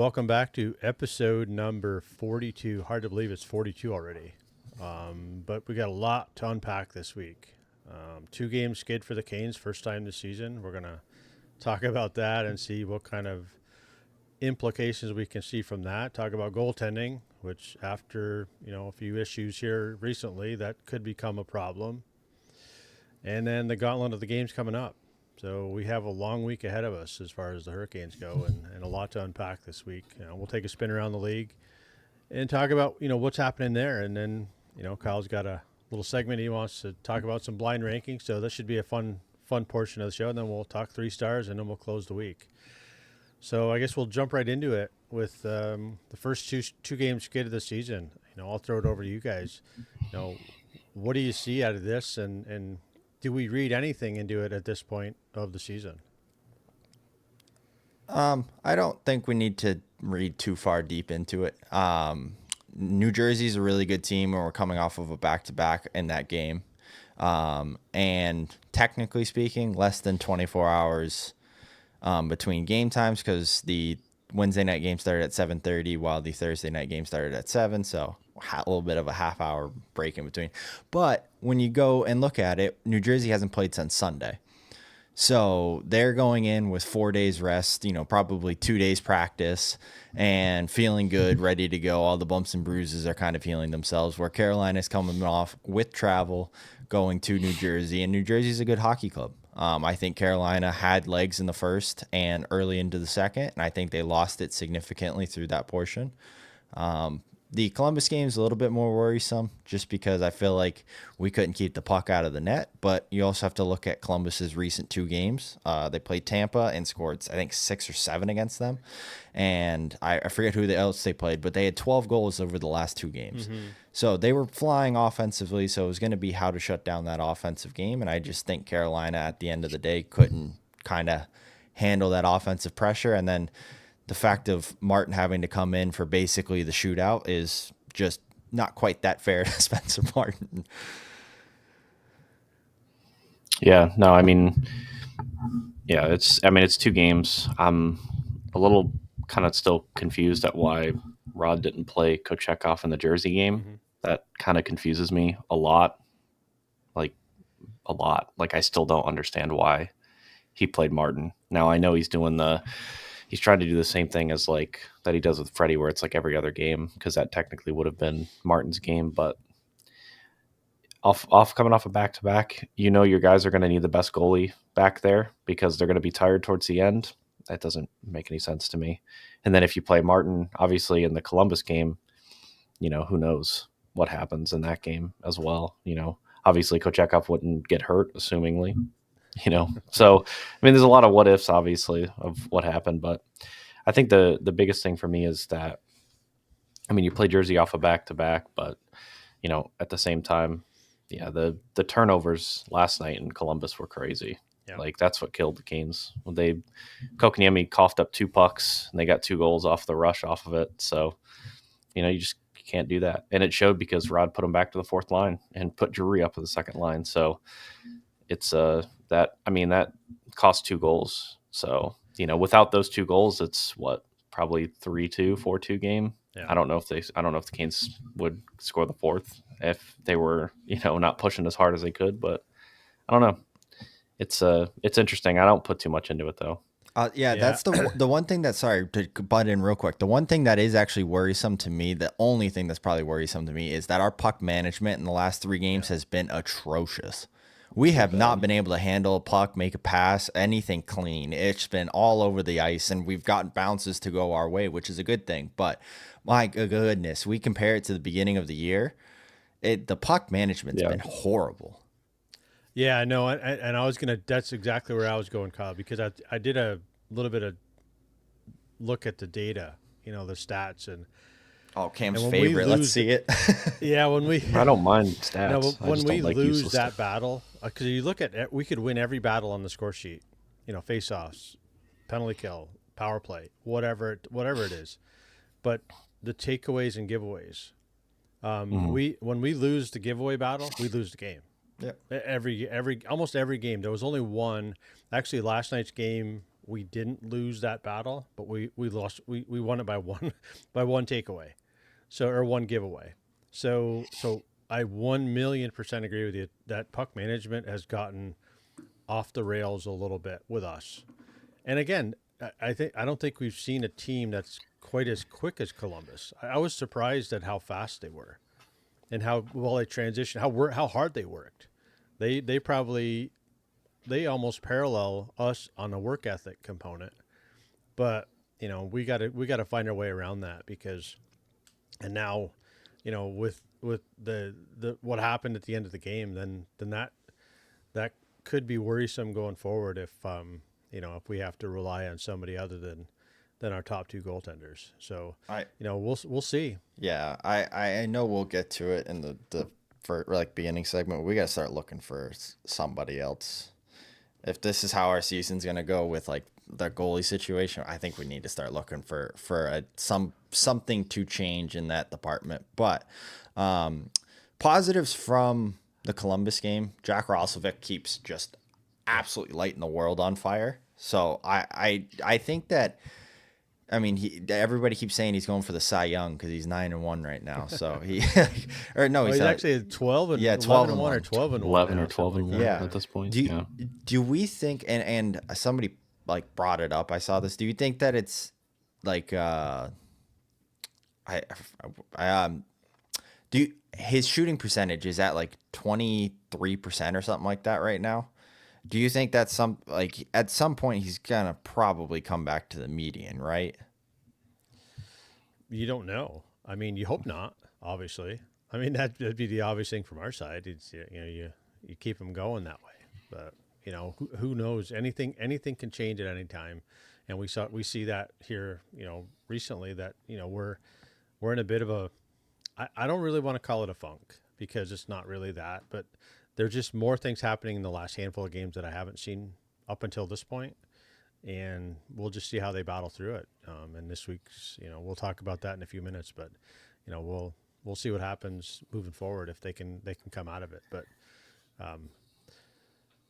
welcome back to episode number 42. Hard to believe it's 42 already. But we got a lot to unpack this week. 2-game skid for the Canes, first time this season. We're going to talk about that and see what kind of implications we can see from that. Talk about goaltending, which after, a few issues here recently, that could become a problem. And then the gauntlet of the games coming up. So we have a long week ahead of us as far as the Hurricanes go, and a lot to unpack this week. We'll take a spin around the league and talk about, what's happening there. And then, Kyle's got a little segment he wants to talk about some blind rankings. So this should be a fun portion of the show. And then we'll talk 3 stars, and then we'll close the week. So I guess we'll jump right into it with the first two-game skid of the season. I'll throw it over to you guys. What do you see out of this, and do we read anything into it at this point of the season? I don't think we need to read too far deep into it. New Jersey's a really good team, and we're coming off of a back-to-back in that game. And technically speaking, less than 24 hours between game times, because the Wednesday night game started at 7:30 while the Thursday night game started at 7, so a little bit of a half-hour break in between. But when you go and look at it, New Jersey hasn't played since Sunday. So they're going in with 4 days rest, probably 2 days practice, and feeling good, ready to go. All the bumps and bruises are kind of healing themselves, where Carolina's coming off with travel, going to New Jersey, and New Jersey's a good hockey club. I think Carolina had legs in the first and early into the second, and I think they lost it significantly through that portion. The Columbus game is a little bit more worrisome just because I feel like we couldn't keep the puck out of the net, but you also have to look at Columbus's recent 2 games. They played Tampa and scored, I think, 6 or 7 against them, and I forget who else they played, but they had 12 goals over the last 2 games. Mm-hmm. So they were flying offensively, so it was going to be how to shut down that offensive game, and I just think Carolina at the end of the day couldn't kind of handle that offensive pressure, and then the fact of Martin having to come in for basically the shootout is just not quite that fair to Spencer Martin. Yeah, no, it's 2 games. I'm a little kind of still confused at why Rod didn't play Kochetkov in the Jersey game. Mm-hmm. That kind of confuses me a lot. Like, I still don't understand why he played Martin. Now, I know he's trying to do the same thing as that he does with Freddie, where it's like every other game, because that technically would have been Martin's game. But coming off a back-to-back, your guys are going to need the best goalie back there because they're going to be tired towards the end. That doesn't make any sense to me. And then if you play Martin, obviously in the Columbus game, who knows what happens in that game as well. Obviously Kochetkov wouldn't get hurt, assumingly. So there's a lot of what ifs, obviously, of what happened, but I think the biggest thing for me is that you play Jersey off a back-to-back, but at the same time, the turnovers last night in Columbus were crazy. Yeah. That's what killed the Canes. Kokoniemi coughed up 2 pucks and they got 2 goals off the rush off of it. So you just can't do that, and it showed because Rod put them back to the 4th line and put Drury up to the 2nd line. So it's that cost 2 goals. So, without those 2 goals, it's probably 3-2, 4-2 game. Yeah. I don't know if the Canes would score the 4th if they were, not pushing as hard as they could, but I don't know. It's interesting. I don't put too much into it though. That's the one thing that, sorry to butt in real quick. The one thing that is actually worrisome to me, the only thing that's probably worrisome to me, is that our puck management in the last 3 games has been atrocious. We have not been able to handle a puck, make a pass, anything clean. It's been all over the ice, and we've gotten bounces to go our way, which is a good thing. But my goodness, we compare it to the beginning of the year, the puck management's been horrible. Yeah, I know, and I was that's exactly where I was going, Kyle, because I did a little bit of look at the data, the stats, and Cam's favorite. Let's see it. Yeah, I don't mind stats. No, when we lose that battle, because you look at, we could win every battle on the score sheet, face-offs, penalty kill, power play, whatever it is, but the takeaways and giveaways. When we lose the giveaway battle, we lose the game. Yeah. Almost every game. There was only one. Actually, last night's game we didn't lose that battle, but we lost. We won it by one by one takeaway, or one giveaway. So I 1,000,000% agree with you that puck management has gotten off the rails a little bit with us. And again, I don't think we've seen a team that's quite as quick as Columbus. I was surprised at how fast they were, and how well they transitioned, how hard they worked. They almost parallel us on a work ethic component, but we got to find our way around that because, and now, with the what happened at the end of the game, then that could be worrisome going forward if we have to rely on somebody other than our top two goaltenders. So I we'll see. Yeah, I know we'll get to it in the for like beginning segment. We got to start looking for somebody else. If this is how our season's gonna go with like the goalie situation, I think we need to start looking for something to change in that department. But positives from the Columbus game, Jack Roslovic keeps just absolutely lighting the world on fire. So I think that. I mean, everybody keeps saying he's going for the Cy Young because he's 9-1 right now. So he, or no, He's not. actually at 12 and Yeah, 11 12 and 1 or and 12 and 1 11 now, or 12 and something 1 like that. at this point. Do do we think and somebody like brought it up? I saw this. Do you think that it's like his shooting percentage is at like 23% or something like that right now? Do you think that's at some point he's gonna probably come back to the median, right? You don't know. I mean, you hope not. Obviously, I mean that'd be the obvious thing from our side. It's you keep him going that way, but who knows? Anything can change at any time, and we see that here. Recently that we're in a bit of a. I don't really want to call it a funk because it's not really that, but there's just more things happening in the last handful of games that I haven't seen up until this point, and we'll just see how they battle through it. And this week's, we'll talk about that in a few minutes, but we'll see what happens moving forward if they can come out of it.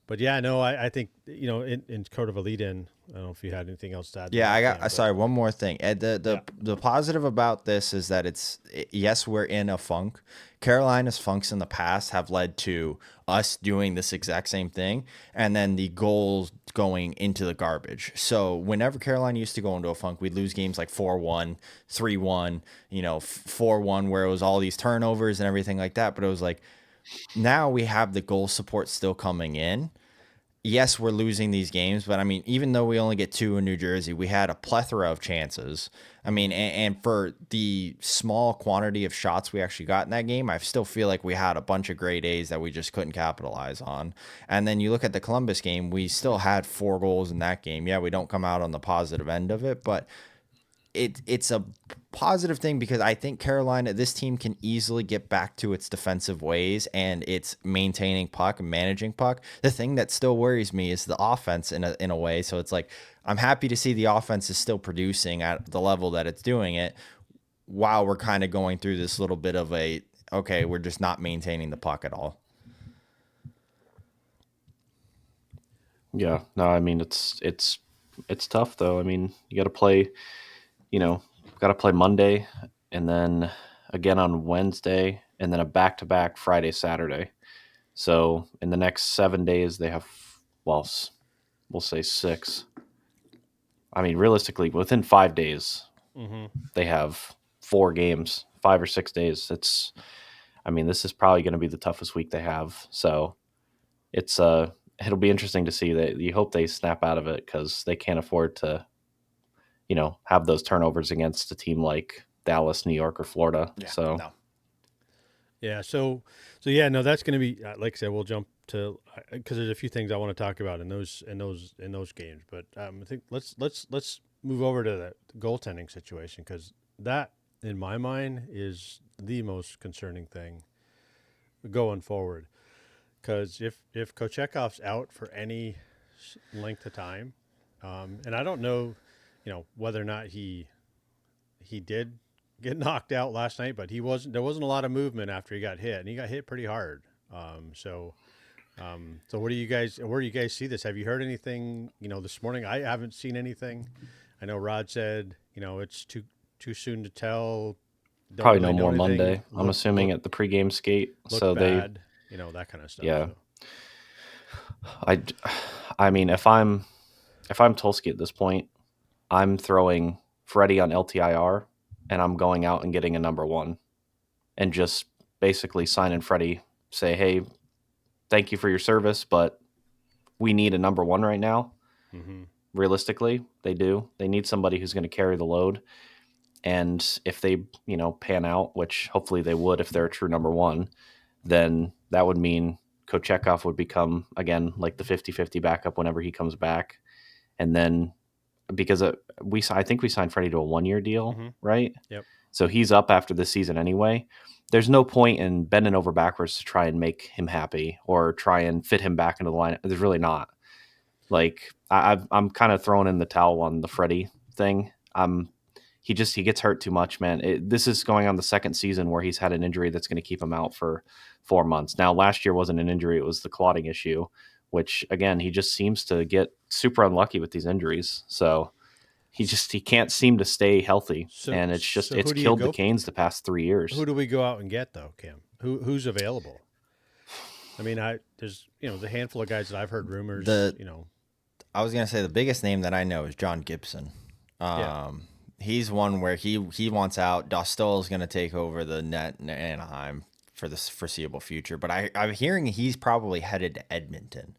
But yeah, no, I think in sort of a lead in. I don't know if you had anything else to add. Yeah, I got. Cam, Sorry, one more thing. Ed, the positive about this is that yes, we're in a funk. Carolina's funks in the past have led to us doing this exact same thing, and then the goals going into the garbage. So whenever Carolina used to go into a funk, we'd lose games like 4-1, 3-1, 4-1, where it was all these turnovers and everything like that. But it was like now we have the goal support still coming in. Yes, we're losing these games, but I mean, even though we only get 2 in New Jersey, we had a plethora of chances. I mean, and for the small quantity of shots we actually got in that game, I still feel like we had a bunch of grade A's that we just couldn't capitalize on. And then you look at the Columbus game, we still had 4 goals in that game. Yeah, we don't come out on the positive end of it, but it's a positive thing because I think Carolina, this team can easily get back to its defensive ways and it's maintaining puck and managing puck. The thing that still worries me is the offense in a way. So it's like, I'm happy to see the offense is still producing at the level that it's doing it while we're kind of going through this little bit of okay, we're just not maintaining the puck at all. Yeah, no, I mean it's tough though. I mean, you got to play. Got to play Monday and then again on Wednesday and then a back-to-back Friday, Saturday. So in the next 7 days, they have, well, we'll say 6. I mean, realistically, within 5 days, they have 4 games, 5 or 6 days. This is probably going to be the toughest week they have. So it'll be interesting to see that. You hope they snap out of it because they can't afford to have those turnovers against a team like Dallas, New York, or Florida. Yeah, so, no. Yeah. So yeah, no, that's going to be, like I said, we'll jump to, because there's a few things I want to talk about in those games, but I think let's move over to the goaltending situation, because that, in my mind, is the most concerning thing going forward. Because if Kochekov's out for any length of time, and I don't know, whether or not he did get knocked out last night, but there wasn't a lot of movement after he got hit, and he got hit pretty hard. So So what do you guys? Where do you guys see this? Have you heard anything? This morning I haven't seen anything. I know Rod said it's too soon to tell. Don't Probably really no know more anything. Monday. I'm assuming at the pregame skate. Look So they, bad. That kind of stuff. yeah. So I, I mean, if I'm Tulski at this point, I'm throwing Freddie on LTIR, and I'm going out and getting a number one, and just basically signing Freddie. Say, hey, thank you for your service, but we need a number one right now. hmm Realistically, they do. They need somebody who's going to carry the load. And if they, pan out, which hopefully they would if they're a true number one, then that would mean Kochetkov would become, again, like the 50-50 backup whenever he comes back. And then because I think we signed Freddie to a 1-year deal, hmm right? Yep. So he's up after this season anyway. There's no point in bending over backwards to try and make him happy or try and fit him back into the lineup. There's really not. Like I'm kind of throwing in the towel on the Freddie thing. He gets hurt too much, man. This is going on the second season where he's had an injury that's going to keep him out for 4 months. Now, last year wasn't an injury; it was the clotting issue, which again he just seems to get super unlucky with these injuries. So he can't seem to stay healthy, So and so it's who do you killed the go? Canes the past 3 years. Who do we go out and get though, Cam? Who's available? I mean, there's a handful of guys that I've heard rumors. The I was gonna say the biggest name that I know is John Gibson. Yeah. He's one where he wants out. Dostal is gonna take over the net in Anaheim for the foreseeable future. But I'm hearing he's probably headed to Edmonton.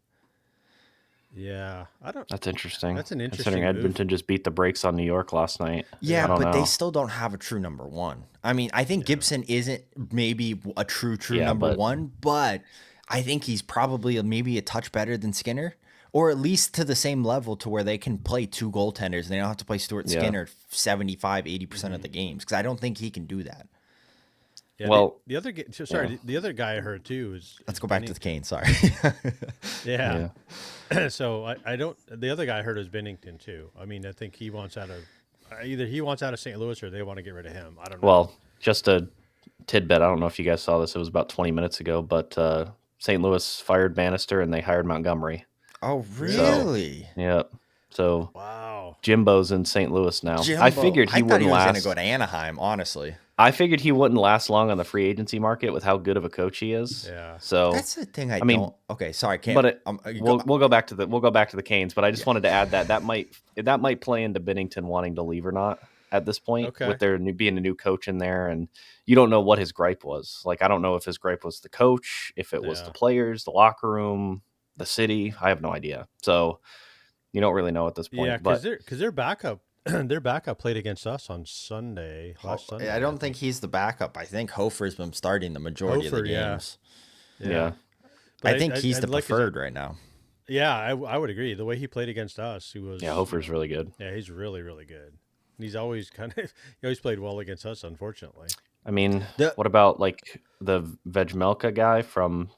Yeah. I don't. That's interesting. That's an Considering interesting move. Edmonton just beat the brakes on New York last night. Yeah, I don't but they know. still don't have a true number one. I mean, I think Gibson isn't maybe a true Yeah, number but one, but I think he's probably maybe a touch better than Skinner, or at least to the same level to where they can play two goaltenders and they don't have to play Stuart yeah. Skinner 75, 80% of hmm the games because I don't think he can do that. Yeah. Well, The other yeah, the other guy I heard too Let's is go back to the Bennington. Canes. Sorry. Yeah. yeah. So I don't. The other guy I heard is Bennington too. I mean, I think he wants out of either he wants out of St. Louis or they want to get rid of him. I don't know. Well, just a tidbit. I don't know if you guys saw this. It was about 20 minutes ago, but St. Louis fired Bannister and they hired Montgomery. Oh, Really? So, really? yeah. So Wow. Jimbo's in St. Louis now. I Jimbo. figured I he thought he wouldn't was going to go last. to Anaheim, honestly. I figured he wouldn't last long on the free agency market with how good of a coach he is. Yeah. So, That's the thing I I mean, don't. Okay, sorry, but can't. we'll go back to the Canes. But I just Yeah. wanted to add that might play into Binnington wanting to leave or not at this point Okay. with there being a new coach in there, and you don't know what his gripe was. Like I don't know if his gripe was the coach, if it was the Yeah. players, the locker room, the city. I have no idea. So you don't really know at this Yeah, point. But because their backup their backup played against us on Sunday last Sunday. I don't think he's the backup. I think Hofer's been starting the majority of the Hofer, yeah. games. yeah, But I think he's the I'd like his- preferred right now. Yeah, I would agree. The way he played against us, he was. Hofer's really good. Yeah, he's really really good. And he's always kind of he always played well against us. Unfortunately. I mean, The- what about like the Vejmelka guy from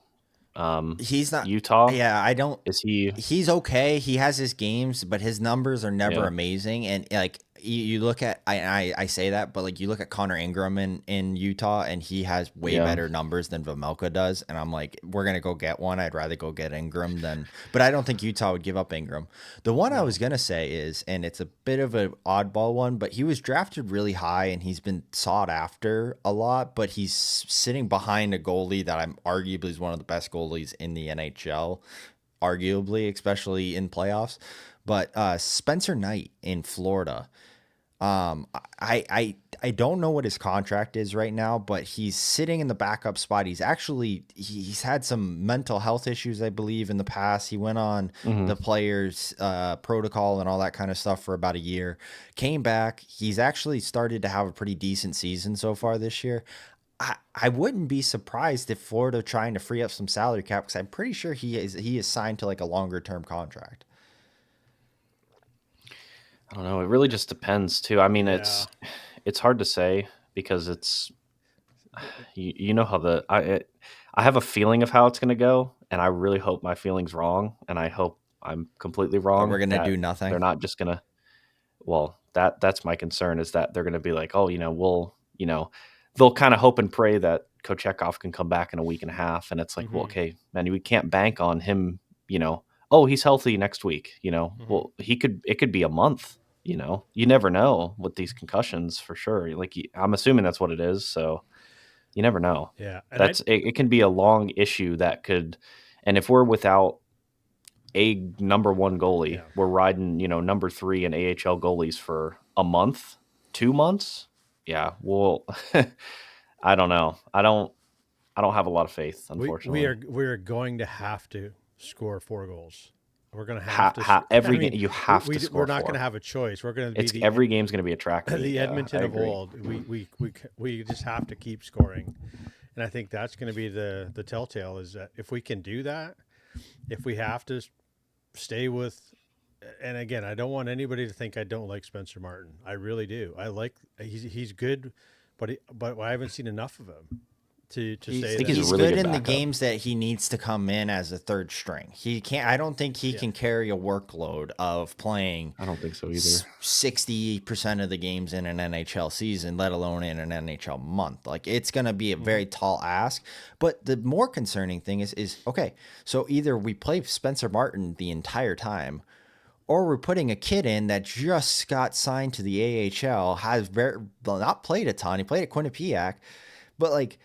He's not. Utah? Yeah, I don't. Is he? He's okay. He has his games, but his numbers are never Yeah. amazing. And like you look at, I say that, but like you look at Connor Ingram in Utah, and he has way Yeah. better numbers than Vejmelka does. And I'm like, we're gonna go get one. I'd rather go get Ingram than. But I don't think Utah would give up Ingram. The one I was gonna say is, and it's a bit of an oddball one, but he was drafted really high, and he's been sought after a lot. But he's sitting behind a goalie that I'm arguably is one of the best goalies in the NHL, arguably, especially in playoffs. But Spencer Knight in Florida. I don't know what his contract is right now, but he's sitting in the backup spot. He's had some mental health issues, I believe, in the past. He went on the players protocol and all that kind of stuff for about a year. Came back. He's actually started to have a pretty decent season so far this year. I wouldn't be surprised if Florida trying to free up some salary cap because I'm pretty sure he is signed to like a longer term contract. I don't know. It really just depends too. I mean, Yeah. it's hard to say because it's you know how I have a feeling of how it's going to go, and I really hope my feeling's wrong, and I hope I'm completely wrong. We're gonna that do nothing. They're not just gonna. Well, that's my concern is that they're going to be like, oh, they'll kind of hope and pray that Kochetkov can come back in a week and a half, and it's like, well, Mhm. okay, man, we can't bank on him. Oh, he's healthy next week. Well, it could be a month. You never know with these concussions for sure. Like I'm assuming that's what it is. So you never know. Yeah, and It can be a long issue that could, and if we're without a number one goalie, yeah. we're riding, number 3 in AHL goalies for a month, 2 months. Yeah. Well, I don't know. I don't have a lot of faith, We unfortunately. are going to have to score 4 goals. We're going to have to. I Every game mean, you have to we're score not going to 4. have a choice. We're going to be It's every game's going to be a track meet. the Yeah, I Edmonton of agree. old. We just have to keep scoring, and I think that's going to be the telltale is that if we can do that, if we have to stay with, and again, I don't want anybody to think I don't like Spencer Martin. I really do. I like he's good, but I haven't seen enough of him to say think that he's a He's really good good in the backup. games that he needs to come in as a third string. He can't. I don't think he Yeah. can carry a workload of playing I don't think so either. 60% of the games in an NHL season, let alone in an NHL month. Like it's going to be a very tall ask. But the more concerning thing is okay. So either we play Spencer Martin the entire time, or we're putting a kid in that just got signed to the AHL, has not played a ton. He played at Quinnipiac, but like.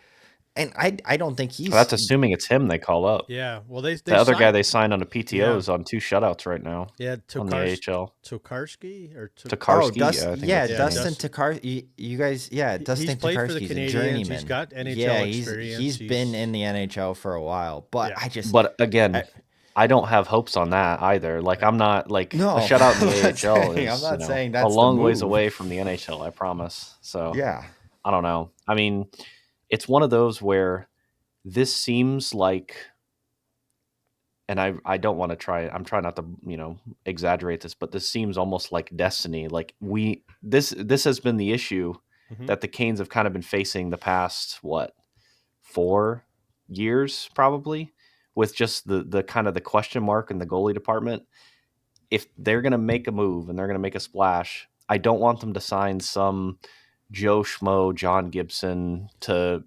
And I don't think Well, he's that's assuming it's him they call up. Yeah, well, The they other guy signed. they signed on the PTO is on 2 shutouts right now Yeah, on the AHL. Tokarski or Tokarski, I think that's his Dustin name. Tokarski. You guys, Dustin he's played for the Tokarski's a Canadiens. journeyman. He's got NHL yeah, experience. he's been in the NHL for a while, but Yeah. But again, I don't have hopes on that either. Like I'm not like no, a shutout in the I'm not AHL saying- I'm is not saying a that's the long ways move. away from the NHL. I promise. So Yeah, I don't know. I mean, it's one of those where this seems like, and I don't want to try. I'm trying not to exaggerate this, but this seems almost like destiny. Like this has been the issue Mhm. that the Canes have kind of been facing the past 4 years probably, with just the kind of the question mark in the goalie department. If they're going to make a move and they're going to make a splash, I don't want them to sign some Joe Schmo, John Gibson to,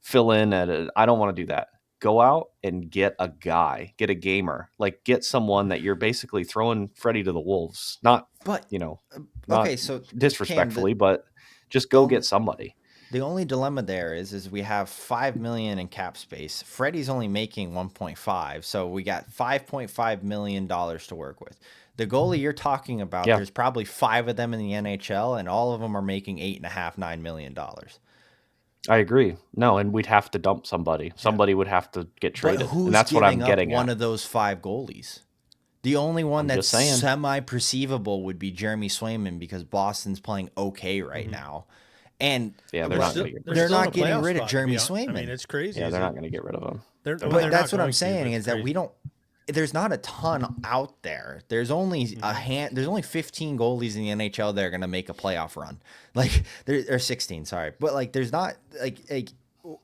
fill in I don't want to do that. Go out and get a guy, get a gamer, like get someone that you're basically throwing Freddie to the wolves. Not, but not okay. So disrespectfully, Cam, but just the go only, get somebody. the only dilemma there is we have $5 million in cap space. Freddie's only making 1.5, so we got $5.5 million to work with. The goalie you're talking about, Yeah. there's probably 5 of them in the NHL, and all of them are making $8.5, $9 million. I agree. No, and we'd have to dump somebody. Somebody would have to get But traded. who's And that's what I'm giving up getting one at. of those 5 goalies? The only one I'm that's just saying. semi-perceivable would be Jeremy Swayman because Boston's playing okay right now. And Yeah, they're not going to get rid of they're still in not a getting playoff rid of spot, to Jeremy be honest. Swayman. I mean, it's crazy. Yeah, they're not going to get rid of him. But that's what I'm saying is that we don't. There's not a ton out there. There's only a hand. There's only 15 goalies in the NHL that are going to make a playoff run. Like there are 16. Sorry, but like there's not like.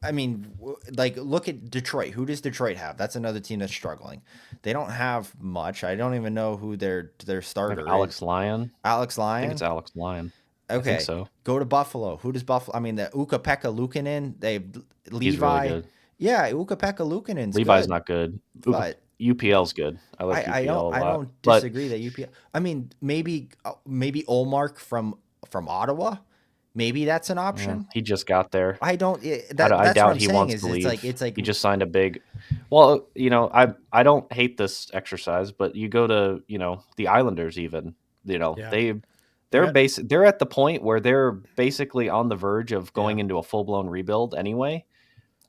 I mean, like look at Detroit. Who does Detroit have? That's another team that's struggling. They don't have much. I don't even know who their starter Alex is. Lyon. Alex I Lyon. think it's Alex Lyon. Okay. I think so. Go to Buffalo. Who does Buffalo? I mean, the Ukko-Pekka Luukkonen. They Levi. He's really good. Yeah, Ukko-Pekka Luukkonen's Levi's good, not good. but UPL's good. I like UPL a lot. I don't disagree that UPL. I mean, maybe Olmark from Ottawa. Maybe that's an option. He just got there. I don't. I That's what doubt I'm he saying wants is to leave. it's like He just signed a big. Well, I don't hate this exercise, but you go to the Islanders even. Yeah. They're at the point where they're basically on the verge of going into a full blown rebuild anyway.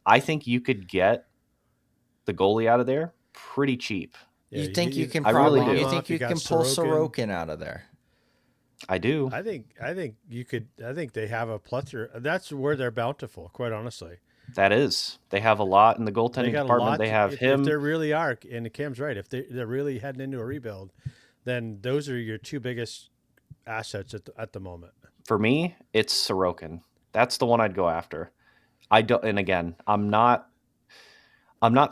I think you could get the goalie out of there pretty cheap. you think you can I really probably do. you think you got can pull Sorokin. Sorokin out of there. I do. I think you could. I think they have a plethora. That's where they're bountiful. Quite honestly, That is. They have a lot in the they goaltending got a department. lot. They have If him. they really are, and Cam's right. If they're really heading into a rebuild, then those are your 2 biggest assets at the moment. For me, it's Sorokin. That's the one I'd go after. I don't. And again, I'm not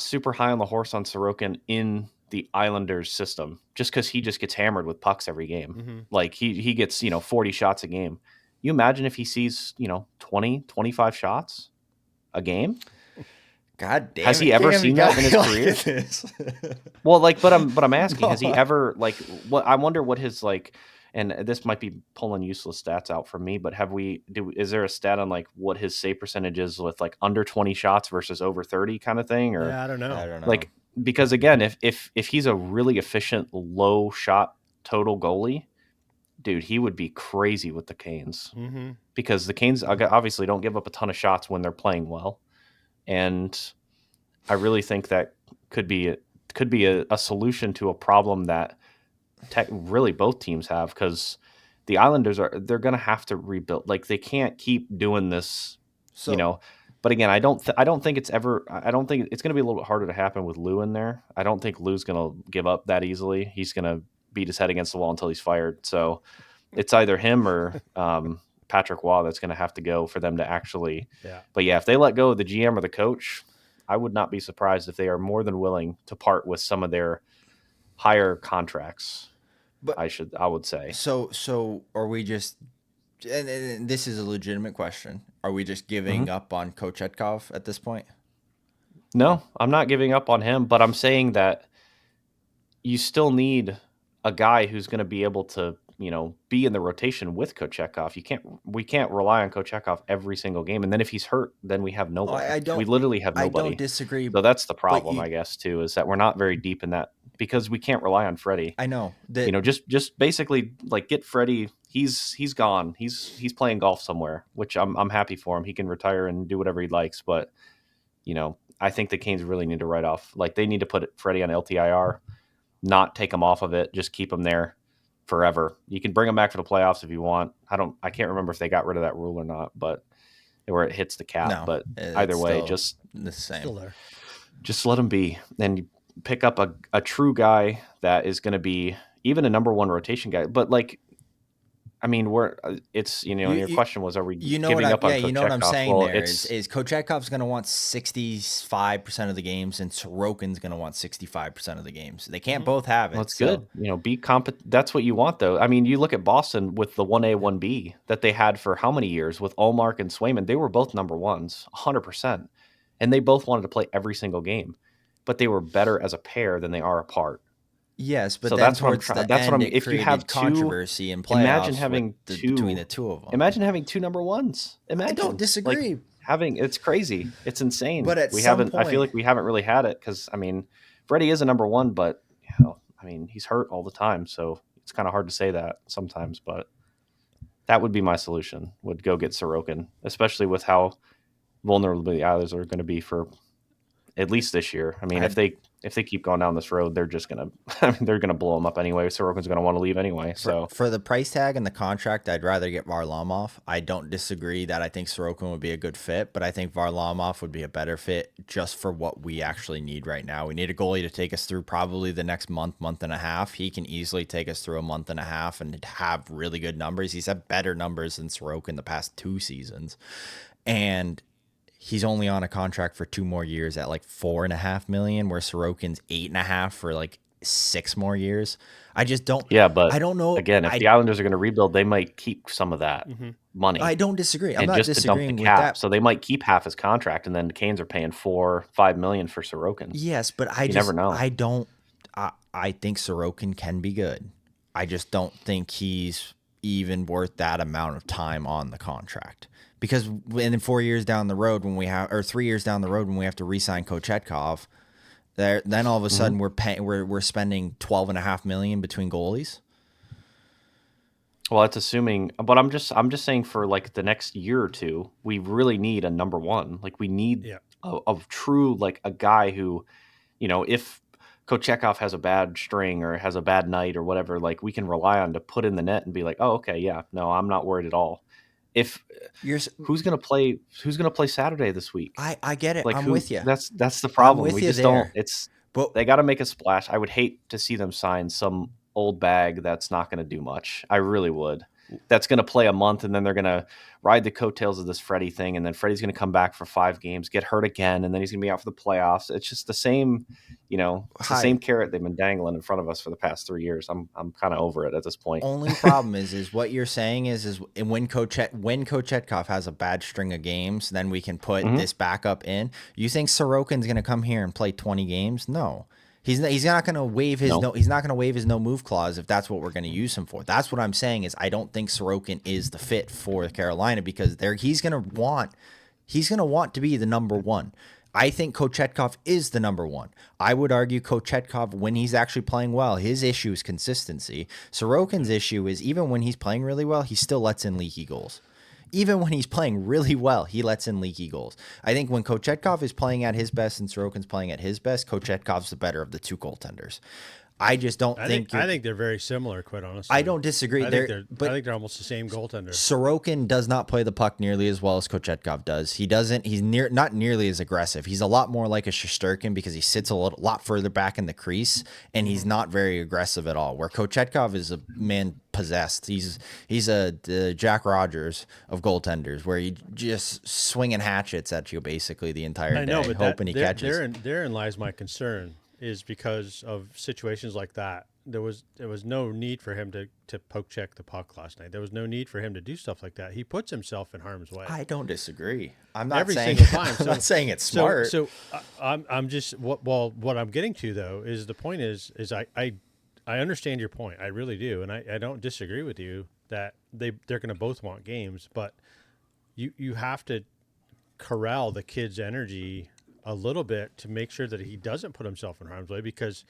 super high on the horse on Sorokin in the Islanders system, just because he just gets hammered with pucks every game. Mm-hmm. Like he gets 40 shots a game. You imagine if he sees 20, 25 shots. a game? God damn Has he it, ever Cam, seen you that in his gotta career? like this. Well, like, but I'm asking, has he No. ever like what? I wonder what his like, and this might be pulling useless stats out for me, but is there a stat on like what his save percentage is with like under 20 shots versus over 30 kind of thing, or Yeah, I don't know. I don't know. like because again, if he's a really efficient low shot total goalie, dude, he would be crazy with the Canes Mm-hmm. because the Canes obviously don't give up a ton of shots when they're playing well, and I really think that could be a solution to a problem that really both teams have, because the Islanders they're going to have to rebuild. Like they can't keep doing this, So, But again, I don't think it's ever. I don't think it's going to be a little bit harder to happen with Lou in there. I don't think Lou's going to give up that easily. He's going to beat his head against the wall until he's fired. So it's either him or Patrick Waugh that's going to have to go for them to actually. Yeah. But yeah, if they let go of the GM or the coach, I would not be surprised if they are more than willing to part with some of their higher contracts. but I would say. so are we just? And this is a legitimate question. Are we just giving up on Kochetkov at this point? No, I'm not giving up on him, but I'm saying that you still need a guy who's going to be able to, be in the rotation with Kochetkov. We can't rely on Kochetkov every single game. And then if he's hurt, then we have nobody. We literally have I nobody. don't disagree. So that's the but problem, you- I guess, too, is that we're not very deep in that because we can't rely on Freddie. I know that. Just basically like get Freddie. He's gone. He's playing golf somewhere, which I'm happy for him. He can retire and do whatever he likes. But I think the Canes really need to write off. Like they need to put Freddie on LTIR, not take him off of it, just keep him there forever. You can bring him back for the playoffs if you want. I can't remember if they got rid of that rule or not, but where it hits the cap. No, but it's either way, still just the same. Still there. just let him be. And you pick up a true guy that is going to be even a number one rotation guy. But like, I mean, it's your question was, are we giving up on Kochetkov? You know what I'm saying. Well, there is Kochetkov's going to want 65% of the games, and Sorokin's going to want 65% of the games. They can't both have it. Well, that's good. Be competent. That's what you want, though. I mean, you look at Boston with the 1A, 1B that they had for how many years with Ullmark and Swayman. They were both number ones, 100%. And they both wanted to play every single game. But they were better as a pair than they are apart. Yes, but So then that's what I'm towards trying. the That's what end, I'm. it If you created have controversy in playoffs imagine having between the two of them. Imagine having two number ones. Imagine. I don't disagree. It's crazy. It's insane. But at we some haven't. I feel point- like we haven't really had it because I mean, Freddie is a number one, but I mean, he's hurt all the time, so it's kind of hard to say that sometimes. But that would be my solution. Would go get Sorokin, especially with how vulnerable the Islanders are going to be for at least this year. I mean, if they keep going down this road, they're just gonna they're gonna blow them up anyway. Sorokin's gonna want to leave anyway. So for the price tag and the contract, I'd rather get Varlamov. I don't disagree that I think Sorokin would be a good fit, but I think Varlamov would be a better fit just for what we actually need right now. We need a goalie to take us through probably the next month and a half. He can easily take us through a month and a half and have really good numbers. He's had better numbers than Sorokin the past 2 seasons, and he's only on a contract for 2 more years at like $4.5 million, where Sorokin's $8.5 million for like 6 more years. I just don't. yeah, but I don't know. Again, if the Islanders are going to rebuild, they might keep some of that money. I don't disagree. I'm and not just to dump disagreeing the with cap, that. so they might keep half his contract, and then the Canes are paying $4-5 million for Sorokin. Yes, but you never know. I don't. I think Sorokin can be good. I just don't think he's even worth that amount of time on the contract. Because in 4 years down the road, when we have, or 3 years down the road, when we have to re-sign Kochetkov, then all of a sudden we're spending $12.5 million between goalies. Well, that's assuming, but I'm just saying for like the next year or two, we really need a number one. Like we need a true like a guy who, if Kochetkov has a bad string or has a bad night or whatever, like we can rely on to put in the net and be like, oh, okay, yeah, no, I'm not worried at all. If who's gonna play Saturday this week? I get it. Like I'm with you. That's the problem. with We you just there. don't. But They got to make a splash. I would hate to see them sign some old bag that's not going to do much. I really would. that's going to play a month, and then they're going to ride the coattails of this Freddie thing, and then Freddie's going to come back for 5 games, get hurt again, and then he's going to be out for the playoffs. It's just the same, it's the same carrot they've been dangling in front of us for the past 3 years. I'm kind of over it at this point. Only problem is what you're saying is when Coach Chetkov has a bad string of games, then we can put this backup in. You think Sorokin's going to come here and play 20 games? No. He's not going to waive his he's not going to waive his no move clause if that's what we're going to use him for. That's what I'm saying is I don't think Sorokin is the fit for Carolina because he's going to want to be the number one. I think Kochetkov is the number one. I would argue Kochetkov, when he's actually playing well, his issue is consistency. Sorokin's issue is even when he's playing really well, he still lets in leaky goals. Even when he's playing really well, he lets in leaky goals. I think when Kochetkov is playing at his best and Sorokin's playing at his best, Kochetkov's the better of the two goaltenders. I just don't think. I think they're very similar, quite honestly. I don't disagree. I think they're almost the same goaltender. Sorokin does not play the puck nearly as well as Kochetkov does. He doesn't. He's not nearly as aggressive. He's a lot more like a Shesterkin because he sits a lot further back in the crease and he's not very aggressive at all. Where Kochetkov is a man possessed. He's the Jack Rogers of goaltenders, where he just swinging hatchets at you basically the entire day, hoping he catches. Therein lies my concern. Is because of situations like that. There was no need for him to poke check the puck last night. There was no need for him to do stuff like that. He puts himself in harm's way. I don't disagree. I'm not every saying single time. I'm not saying it's smart. So I'm just what I'm getting to though is the point is I understand your point. I really do, and I don't disagree with you that they're going to both want games, but you have to corral the kid's energy a little bit to make sure that he doesn't put himself in harm's way because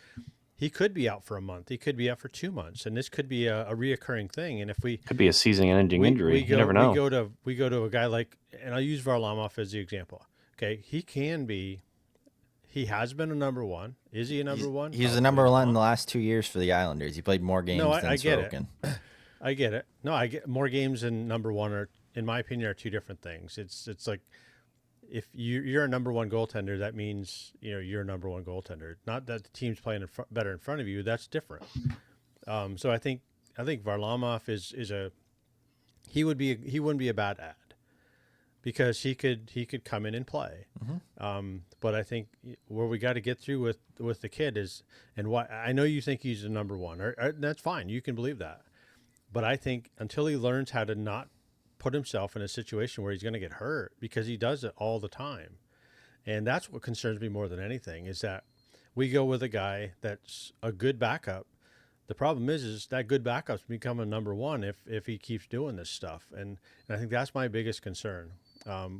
he could be out for a month. He could be out for 2 months, and this could be a reoccurring thing. And if could be a season-ending injury, you never know. We go to a guy like, and I'll use Varlamov as the example. Okay, he has been a number one. Is he a number one? He's the number one in the last 2 years for the Islanders. He played more games than Sorokin. I get it. No, I get more games than number one are, in my opinion, are two different things. It's like, if you're a number one goaltender, that means you're a number one goaltender. Not that the team's playing better in front of you. That's different. So I think Varlamov he wouldn't be a bad ad because he could come in and play. Mm-hmm. But I think where we got to get through with the kid is, and why I know you think he's the number one, or that's fine. You can believe that, but I think until he learns how to not put himself in a situation where he's going to get hurt, because he does it all the time. And that's what concerns me more than anything is that we go with a guy that's a good backup. The problem is that good backup's become a number one if he keeps doing this stuff. And I think that's my biggest concern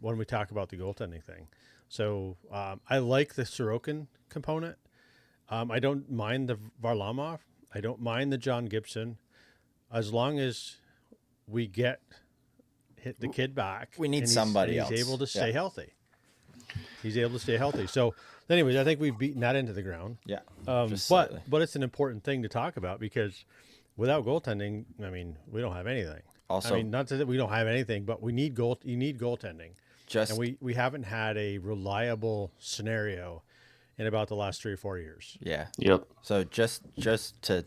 when we talk about the goaltending thing. So I like the Sorokin component. I don't mind the Varlamov. I don't mind the John Gibson. As long as we hit the kid back. We need somebody else. He's able to stay healthy. He's able to stay healthy. So, anyways, I think we've beaten that into the ground. Yeah. But it's an important thing to talk about because without goaltending, I mean, we don't have anything. Also, I mean, not that we don't have anything, but we need You need goaltending. And we haven't had a reliable scenario in about the last 3 or 4 years. Yeah. Yep. So just to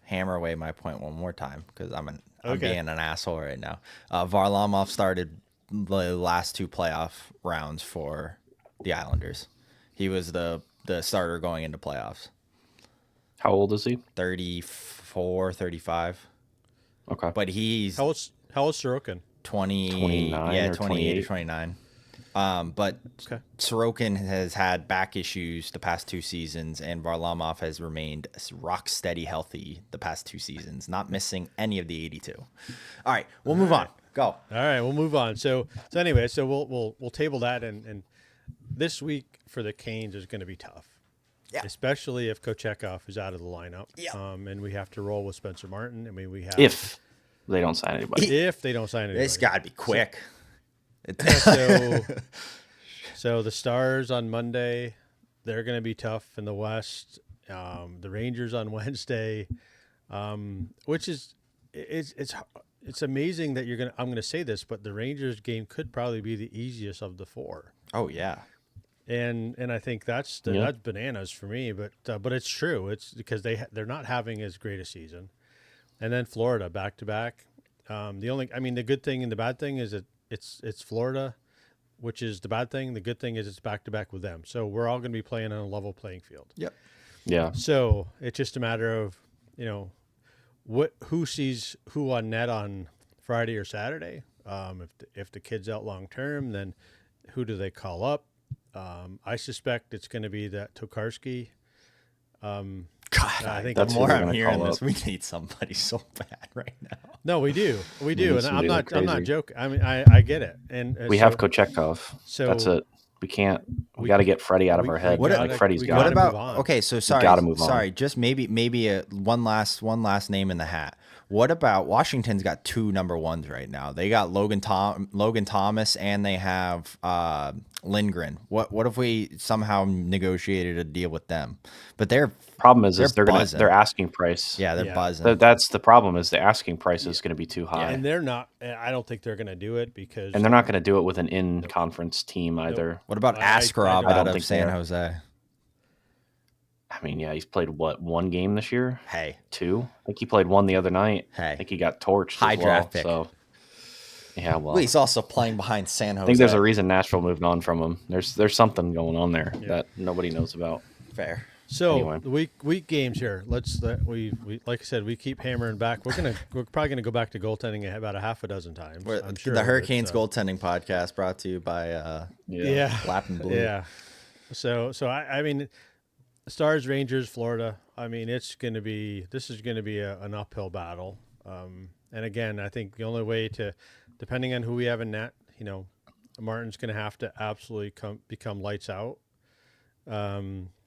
hammer away my point one more time because I'm being an asshole right now. Varlamov started the last 2 playoff rounds for the Islanders. He was the starter going into playoffs. How old is he? 34, 35. Okay. But he's... How old's Sorokin? 29 yeah, or 28 or 29. But Sorokin has had back issues the past 2 seasons, and Varlamov has remained rock steady healthy the past 2 seasons, not missing any of the 82. All right, we'll move on. Go. All right, we'll move on. So anyway, we'll table that, and this week for the Canes is going to be tough. Yeah. Especially if Kochetkov is out of the lineup. Yeah. And we have to roll with Spencer Martin. I mean, we have if they don't sign anybody. If they don't sign anybody. It's got to be quick. So the Stars on Monday, they're going to be tough in the West. The Rangers on Wednesday, which is it's amazing that I'm going to say this, but the Rangers game could probably be the easiest of the 4. Oh yeah. And I think that's bananas for me, but it's true. It's because they're not having as great a season. And then Florida back to back. The good thing and the bad thing is that it's Florida, which is the bad thing. The good thing is it's back to back with them, so we're all going to be playing on a level playing field. Yep. Yeah. So it's just a matter of who sees who on net on Friday or Saturday. If the kid's out long term, then who do they call up? I suspect it's going to be that Tokarski. God, I think the that's who more they're I'm gonna hearing call this, up. we need somebody so bad right now. No, we do, and somebody like I'm not crazy. joking. I mean, I get it, and We have Kochetkov. so That's it. We can't. We we- got to get Freddie out of we- our we head. gotta- Like Freddie's we got. What gotta about move on. okay? So gotta move on. sorry. Just maybe one last name in the hat. What about Washington's got 2 number ones right now? They got Logan Thomas and they have Lindgren. What if we somehow negotiated a deal with them? But they're Problem is buzzing. they're asking price. Yeah, they're Yeah. buzzing. That's the problem. Is the asking price is going to be too high, and they're not. I don't think they're going to do it because and they're not going to do it with an in-conference team either. What about I Askarov don't out of think San they are. Jose? I mean, yeah, he's played one game this year? Hey, 2? I think he played 1 the other night. Hey. I think he got torched. High as well, draft pick. So, yeah, well, well, he's also playing behind San Jose. I think there's a reason Nashville moved on from him. There's something going on there that nobody knows about. Fair. So Anyway. the week games here. We like I said, we keep hammering back. We're probably gonna go back to goaltending about a half a dozen times. I'm sure the of it, Hurricanes so. goaltending podcast brought to you by Yeah, Lap and Blue. yeah. So I mean, Stars, Rangers, Florida. I mean, this is gonna be an uphill battle. And again, I think the only way to, depending on who we have in net, Martin's gonna have to absolutely become lights out.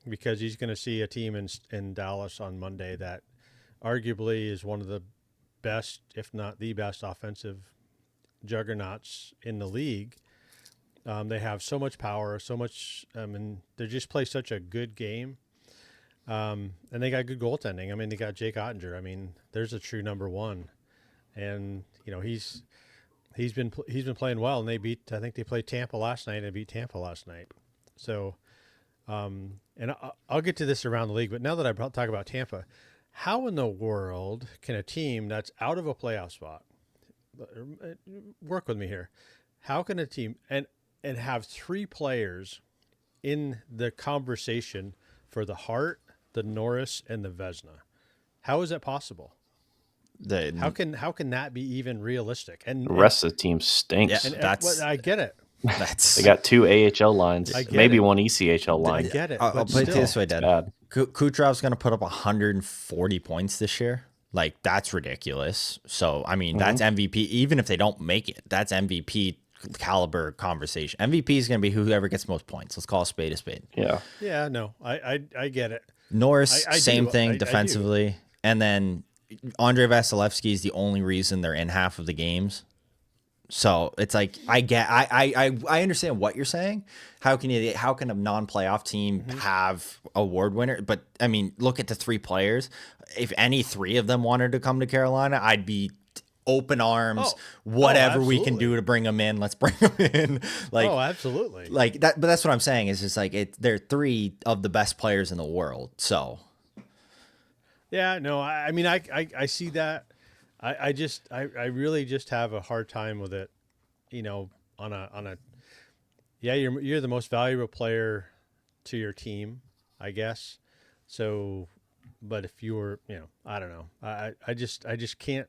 Because he's going to see a team in Dallas on Monday that arguably is one of the best, if not the best, offensive juggernauts in the league. They have so much power, so much, and they just play such a good game. And they got good goaltending. I mean, they got Jake Ottinger. I mean, there's a true number one, and he's been playing well. And I think they played Tampa last night and beat Tampa last night. So. And I'll get to this around the league, but now that I talk about Tampa, how in the world can a team that's out of a playoff spot, work with me here, how can a team and have 3 players in the conversation for the Hart, the Norris, and the Vezina? How is that possible? How can that be even realistic? And The rest of the team stinks. Yeah. I get it. They got 2 AHL lines, I get maybe it. 1 ECHL line. I get it. I'll but put it still. this way, Dad. Bad. Kucherov's going to put up 140 points this year. Like, that's ridiculous. So, I mean, that's MVP. Even if they don't make it, that's MVP caliber conversation. MVP is going to be whoever gets most points. Let's call a spade a spade. Yeah. Yeah, no, I get it. Norris, I same do. thing I do. defensively. And then Andrei Vasilevsky is the only reason they're in half of the games. So it's like I understand what you're saying. How can a non-playoff team have award winner? But I mean, look at the 3 players. If any 3 of them wanted to come to Carolina, I'd be open arms. Whatever we can absolutely. do to bring them in, let's bring them in. Like, Absolutely. like that. But that's what I'm saying. Is just like they're 3 of the best players in the world. So Yeah, no, I mean, I see that. I really just have a hard time with it, on a, yeah, you're the most valuable player to your team, I guess. So, but if you were, I don't know. I just can't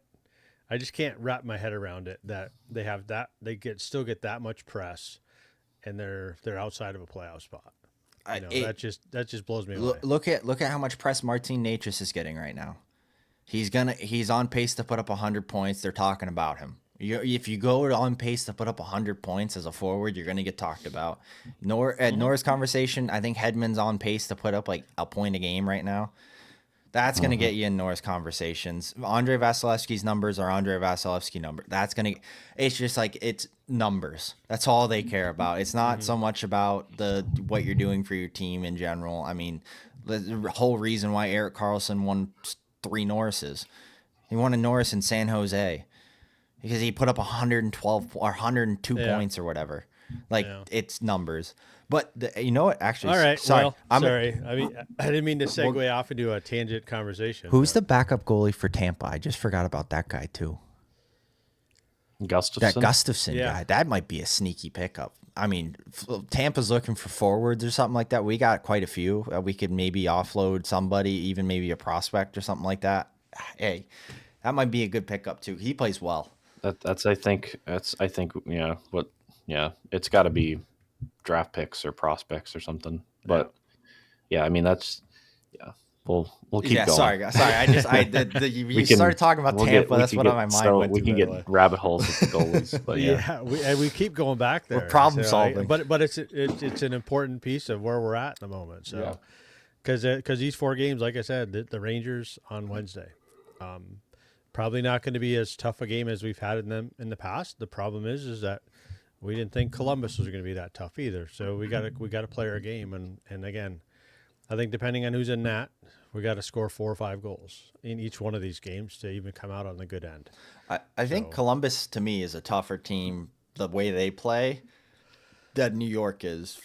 wrap my head around it that they still get that much press and they're outside of a playoff spot. That just blows me away. look at how much press Martin Natras is getting right now. He's on pace to put up 100 points. They're talking about him. If you go on pace to put up 100 points as a forward, you're going to get talked about. Norris conversation, I think Hedman's on pace to put up like a point a game right now. That's going to get you in Norris conversations. Andrei Vasilevsky's numbers are Andrei Vasilevsky numbers. It's just like, it's numbers. That's all they care about. It's not so much about what you're doing for your team in general. I mean, the whole reason why Erik Karlsson won 3 Norrises. He won a Norris in San Jose because he put up 112 or 102 points or whatever. Like, it's numbers. But you know what? Actually, All right. sorry. Sorry. I mean, I didn't mean to segue off into a tangent conversation. Who's the backup goalie for Tampa? I just forgot about that guy too. Gustafson. That Gustafson Yeah. guy, that might be a sneaky pickup. I mean, Tampa's looking for forwards or something like that. We got quite a few. We could maybe offload somebody, even maybe a prospect or something like that. Hey, that might be a good pickup too. He plays well. That's I think it's got to be draft picks or prospects or something. But yeah, I mean we'll keep going. Sorry. You started talking about Tampa. That's what on my mind went we to. can get rabbit holes with the goalies. But yeah, we keep going back there. We're problem solving. But it's an important piece of where we're at in the moment. So because these 4 games, like I said, the Rangers on Wednesday, probably not going to be as tough a game as we've had in them in the past. The problem is that we didn't think Columbus was going to be that tough either. So we got to play our game. And again, I think depending on who's in net, we got to score 4 or 5 goals in each one of these games to even come out on the good end. I think Columbus to me is a tougher team the way they play that New York is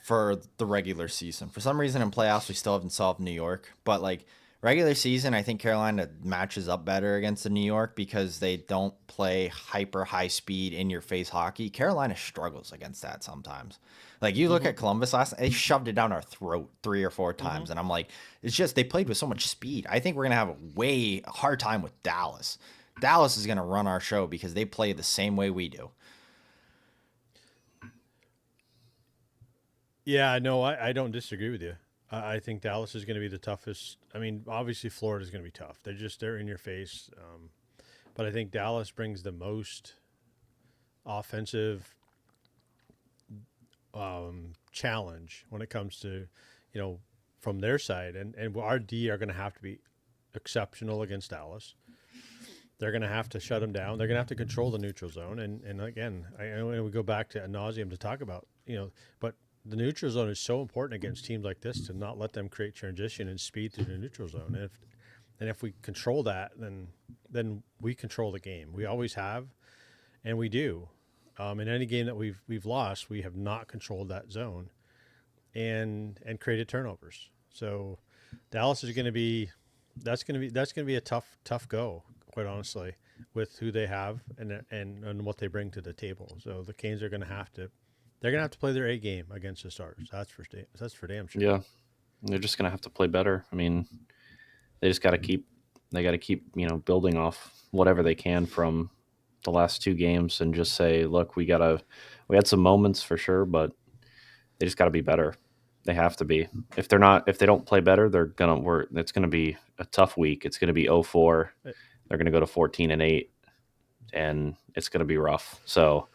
for the regular season. For some reason in playoffs we still haven't solved New York, but like regular season, I think Carolina matches up better against the New York because they don't play hyper high speed in your face hockey. Carolina struggles against that sometimes. Like you look at Columbus last night, they shoved it down our throat 3 or 4 times. And I'm like, it's just, they played with so much speed. I think we're going to have a hard time with Dallas. Dallas is going to run our show because they play the same way we do. Yeah, no, I don't disagree with you. I think Dallas is going to be the toughest. I mean, obviously Florida is going to be tough. They're in your face. But I think Dallas brings the most offensive challenge when it comes to, from their side. And our D are going to have to be exceptional against Dallas. They're going to have to shut them down. They're going to have to control the neutral zone. And again, I know we go back to ad nauseum to talk about, but the neutral zone is so important against teams like this to not let them create transition and speed through the neutral zone. And if we control that, then we control the game. We always have, and we do. In any game that we've lost, we have not controlled that zone, and created turnovers. So Dallas is going to be that's going to be a tough go, quite honestly, with who they have and what they bring to the table. So the Canes are going to have to. They're gonna have to play their A game against the Stars. That's for damn sure. Yeah, they're just gonna have to play better. I mean, they just got to keep building off whatever they can from the last 2 games and just say, look, we had some moments for sure, but they just got to be better. They have to be. If they don't play better, it's gonna be a tough week. It's gonna be 0-4. They're gonna go to 14-8, and it's gonna be rough. So.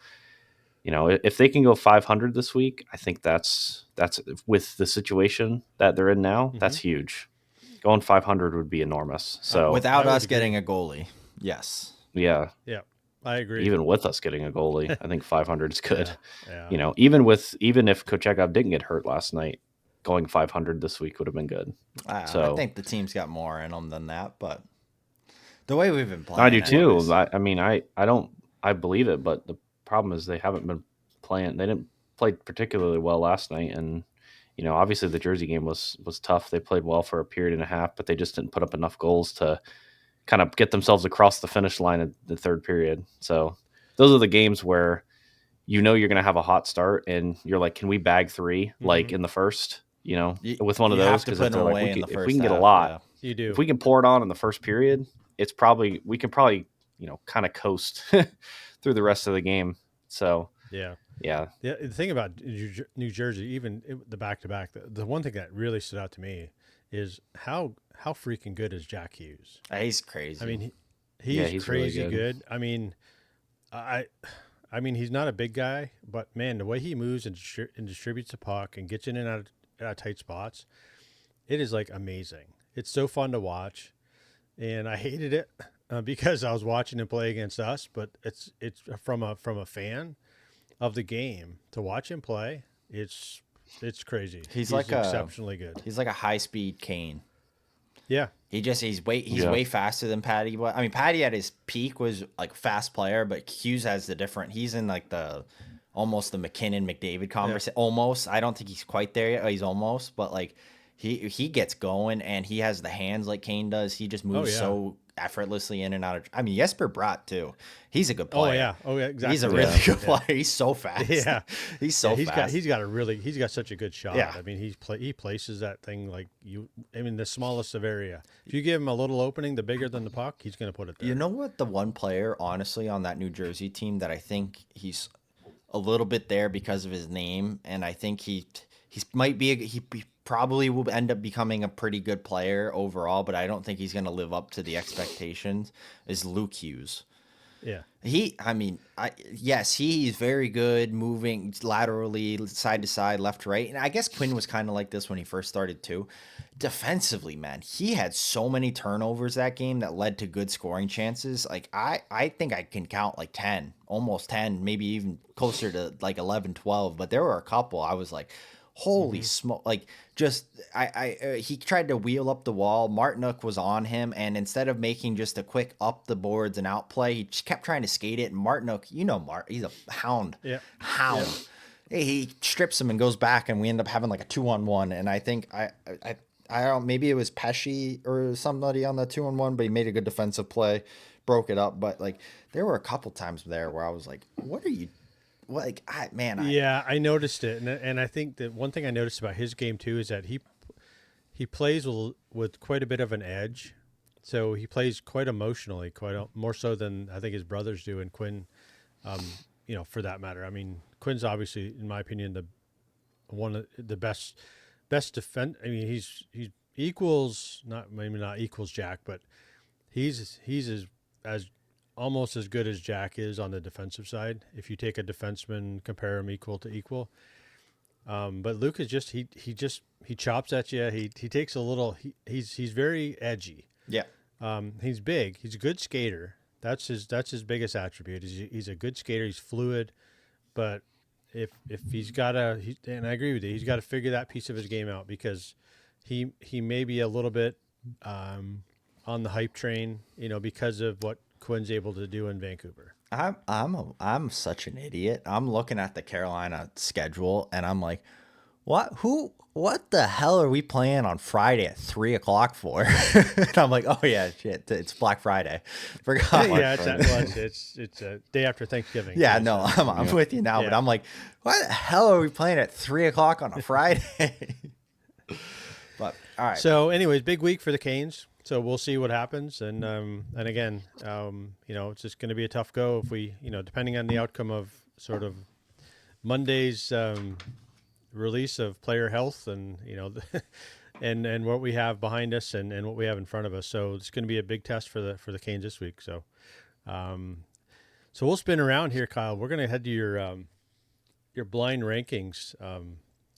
If they can go 500 this week, I think that's with the situation that they're in now, that's huge. Going 500 would be enormous. So without us getting a goalie, yes, yeah, I agree. Even with us getting a goalie, I think 500 is good. Yeah. Even if Kochekov didn't get hurt last night, going 500 this week would have been good. I think the team's got more in them than that, but the way we've been playing, I do too. I believe it, but the problem is they haven't been playing. They didn't play particularly well last night, and obviously the Jersey game was tough. They played well for a period and a half, but they just didn't put up enough goals to kind of get themselves across the finish line in the third period. So those are the games where you're going to have a hot start, and you're like, can we bag 3 like in the first? With one of those, because if we can get a lot, you do. If we can pour it on in the first period, we can probably kind of coast through the rest of the game. So yeah. The thing about New Jersey, even the back-to-back, the one thing that really stood out to me is how freaking good is Jack Hughes? He's crazy. I mean, he's crazy really good. I mean, I mean, he's not a big guy, but man, the way he moves and distributes the puck and gets in and out of tight spots, it is like amazing. It's so fun to watch, and I hated it. Because I was watching him play against us, but it's from a fan of the game to watch him play. It's crazy. He's like exceptionally good. He's like a high speed Kane. Yeah, he's way faster than Patty. I mean, Patty at his peak was like a fast player, but Hughes has he's in like almost the McKinnon McDavid conversation. Yeah. Almost, I don't think he's quite there yet. He's almost, but like he gets going, and he has the hands like Kane does. He just moves so effortlessly in and out of. I mean, Jesper Bratt too. He's a good player. Oh yeah, exactly. He's a really good player. He's so fast. Yeah, he's so fast. He's got such a good shot. I mean, he places that thing like you. I mean, the smallest of area. If you give him a little opening, the bigger than the puck, he's going to put it there. You know what? The one player, honestly, on that New Jersey team that I think he's a little bit there because of his name, and I think he might be he probably will end up becoming a pretty good player overall, but I don't think he's going to live up to the expectations. Is Luke Hughes? Yeah. Yes, he's very good moving laterally, side to side, left to right. And I guess Quinn was kind of like this when he first started too. Defensively, man, he had so many turnovers that game that led to good scoring chances. Like I think I can count like 10, almost 10, maybe even closer to like 11, 12. But there were a couple I was like, holy smoke. Like just he tried to wheel up the wall. Martinook was on him, and instead of making just a quick up the boards and out play, he just kept trying to skate it. And Martinook, he's a hound. Yeah. Hound. Yeah. He strips him and goes back, and we end up having like a 2-on-1. And I think I don't, maybe it was Pesci or somebody on the 2-on-1, but he made a good defensive play, broke it up. But like there were a couple times there where I was like, what are you? Like I I noticed it, and I think that one thing I noticed about his game too is that he plays with quite a bit of an edge, so he plays quite emotionally, more so than I think his brothers do, and Quinn, for that matter. I mean, Quinn's obviously, in my opinion, one of the best defense. I mean, he's equals not equals Jack, but he's as almost as good as Jack is on the defensive side. If you take a defenseman, compare him equal to equal. But Luke is just he chops at you. He takes a little. He's very edgy. Yeah. He's big. He's a good skater. That's his biggest attribute. He's a good skater. He's fluid, but if he's got and I agree with you, he's got to figure that piece of his game out, because he may be a little bit on the hype train, because of what Quinn's able to do in Vancouver. I'm such an idiot. I'm looking at the Carolina schedule, and I'm like, what the hell are we playing on Friday at 3:00 for? And I'm like, oh yeah, shit, it's Black Friday. Forgot. Yeah, it's a day after Thanksgiving. Yeah, no, I'm with you now, but I'm like, why the hell are we playing at 3:00 on a Friday? But all right. So, anyways, big week for the Canes. So we'll see what happens, and again, it's just going to be a tough go if we, depending on the outcome of sort of Monday's release of player health, and and what we have behind us, and what we have in front of us. So it's going to be a big test for the Canes this week. So, so we'll spin around here, Kyle. We're going to head to your blind rankings,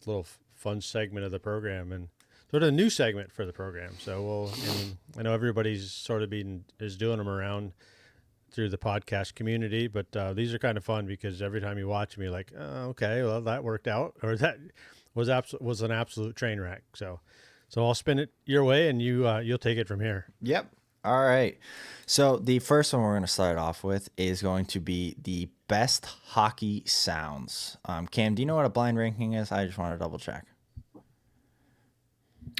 little fun segment of the program, and sort of a new segment for the program. So I know everybody's sort of is doing them around through the podcast community, but these are kind of fun because every time you watch them, you're like, oh, okay, well, that worked out, or that was an absolute train wreck. So I'll spin it your way, and you'll take it from here. Yep. All right. So the first one we're going to start off with is going to be the best hockey sounds. Cam, do you know what a blind ranking is? I just want to double check.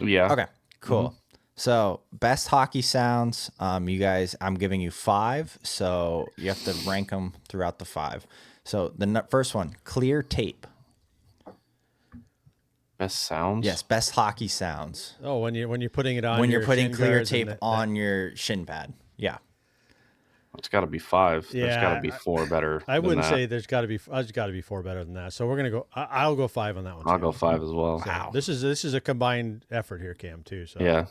Yeah. Okay, cool. Mm-hmm. So best hockey sounds, you guys, I'm giving you 5, so you have to rank them throughout the 5. So the first one, clear tape. Best sounds? Yes, best hockey sounds. Oh, when you're putting it on, when you're putting clear tape on your shin pad. Yeah. It's got to be 5. Yeah, there's got to be 4 better. I wouldn't say there's got to be 4 better than that. So we're gonna go. I'll go 5 on that one. I'll go 5 as well. So wow. This is a combined effort here, Cam, too. So yeah,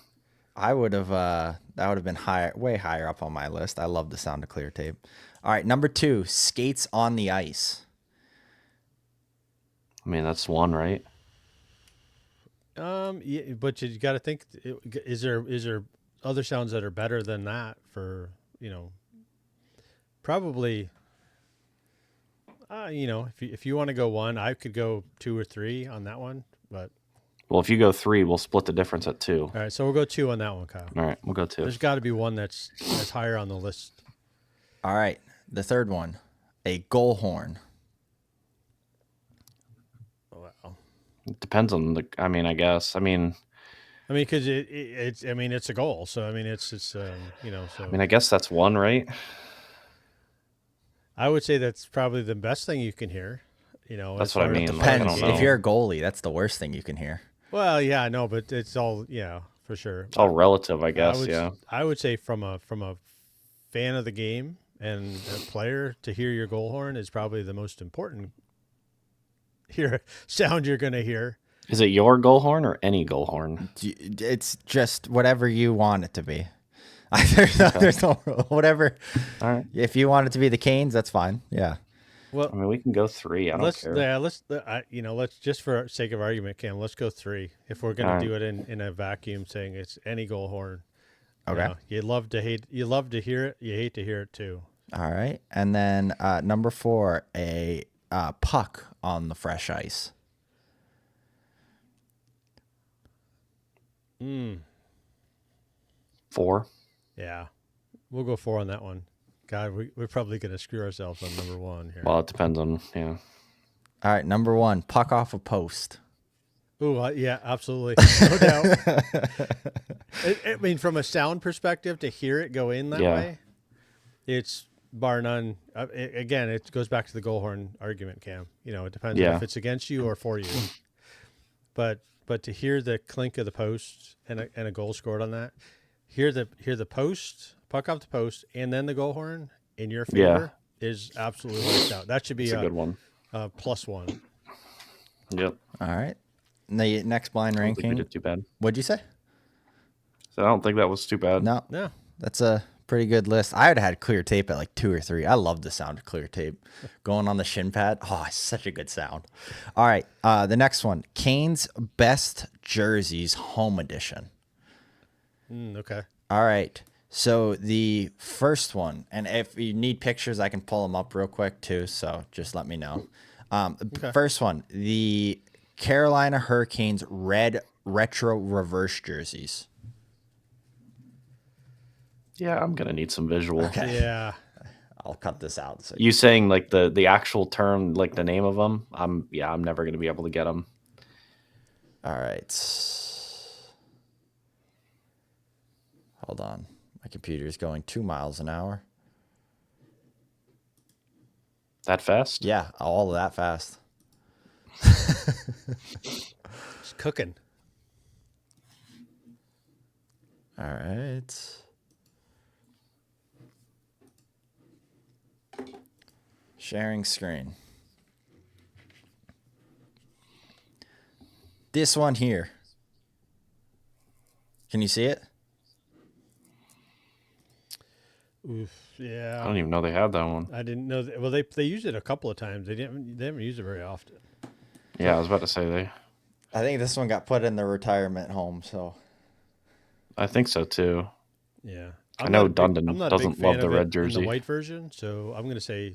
I would have that would have been way higher up on my list. I love the sound of clear tape. All right, number 2, skates on the ice. I mean, that's 1, right? Yeah, but you got to think: is there other sounds that are better than that? For probably. If you want to go 1, I could go 2 or 3 on that one. But well, if you go 3, we'll split the difference at 2. All right, so we'll go 2 on that one, Kyle. All right, we'll go 2. There's got to be one that's higher on the list. All right, the third one, a goal horn. Wow. It depends on I guess. I mean, because it's I mean it's a goal, so I mean it's you know, I so mean, I guess that's one, right? I would say that's probably the best thing you can hear. You know, as That's what I far mean. as Like, far I as the don't Depends. If know. you're a game. goalie, that's the worst thing you can hear. Well, yeah, I know, but it's all for sure. It's all relative, I I guess. would Yeah. I would say from a fan of the game and a player to hear your goal horn is probably the most important sound you're going to hear. Is it your goal horn or any goal horn? It's just whatever you want it to be. Okay. There's no whatever. All right. If you want it to be the Canes, that's fine. Yeah. Well, I mean, we can go 3. I don't care. let's just for sake of argument, Cam, let's go 3. If we're going All to right. do it in a vacuum, saying it's any goal horn. Okay. You love to hear it. You hate to hear it too. All right. And then number 4, a puck on the fresh ice. 4. Yeah, we'll go 4 on that one. God, we're probably going to screw ourselves on number 1 here. Well, it depends on, yeah. All right. Number 1, puck off a post. Ooh, yeah, absolutely, no doubt. I mean, from a sound perspective, to hear it go in that Yeah. way, it's bar none. Again, it goes back to the goal horn argument, Cam. You know, it depends on Yeah. if it's against you or for you. But to hear the clink of the post and a goal scored on that, hear the post, puck off the post, and then the goal horn in your favor is absolutely lights out. That should be It's a good one. +1. Yep. All right. The next blind I don't think we ranking. did too bad. What'd you say? So I don't think that was too bad. No. No, That's a pretty good list. I would have had clear tape at like 2 or 3. I love the sound of clear tape going on the shin pad. Oh, it's such a good sound. All right. The next one, Canes best jerseys home edition. okay. All right. So the first one, and if you need pictures, I can pull them up real quick too. So just let me know. First one, the Carolina Hurricanes red retro reverse jerseys. Yeah, I'm gonna need some visual. Okay. Yeah. I'll cut this out. So You saying like the actual term, like the name of them? I'm never gonna be able to get them. all right. Hold on. My computer is going 2 miles an hour. That fast? Yeah, all of that fast. It's cooking. All right. Sharing screen. This one here. Can you see it? Oof. I Yeah. don't even know they had that one. I didn't know. Well, they used it a couple of times. They haven't used it very often. Yeah, I was about to say they. I think this one got put in the retirement home, so I think so too. Yeah. I know not a big- Dundon I'm not a big doesn't love fan the of red it in jersey. the white version, so I'm going to say,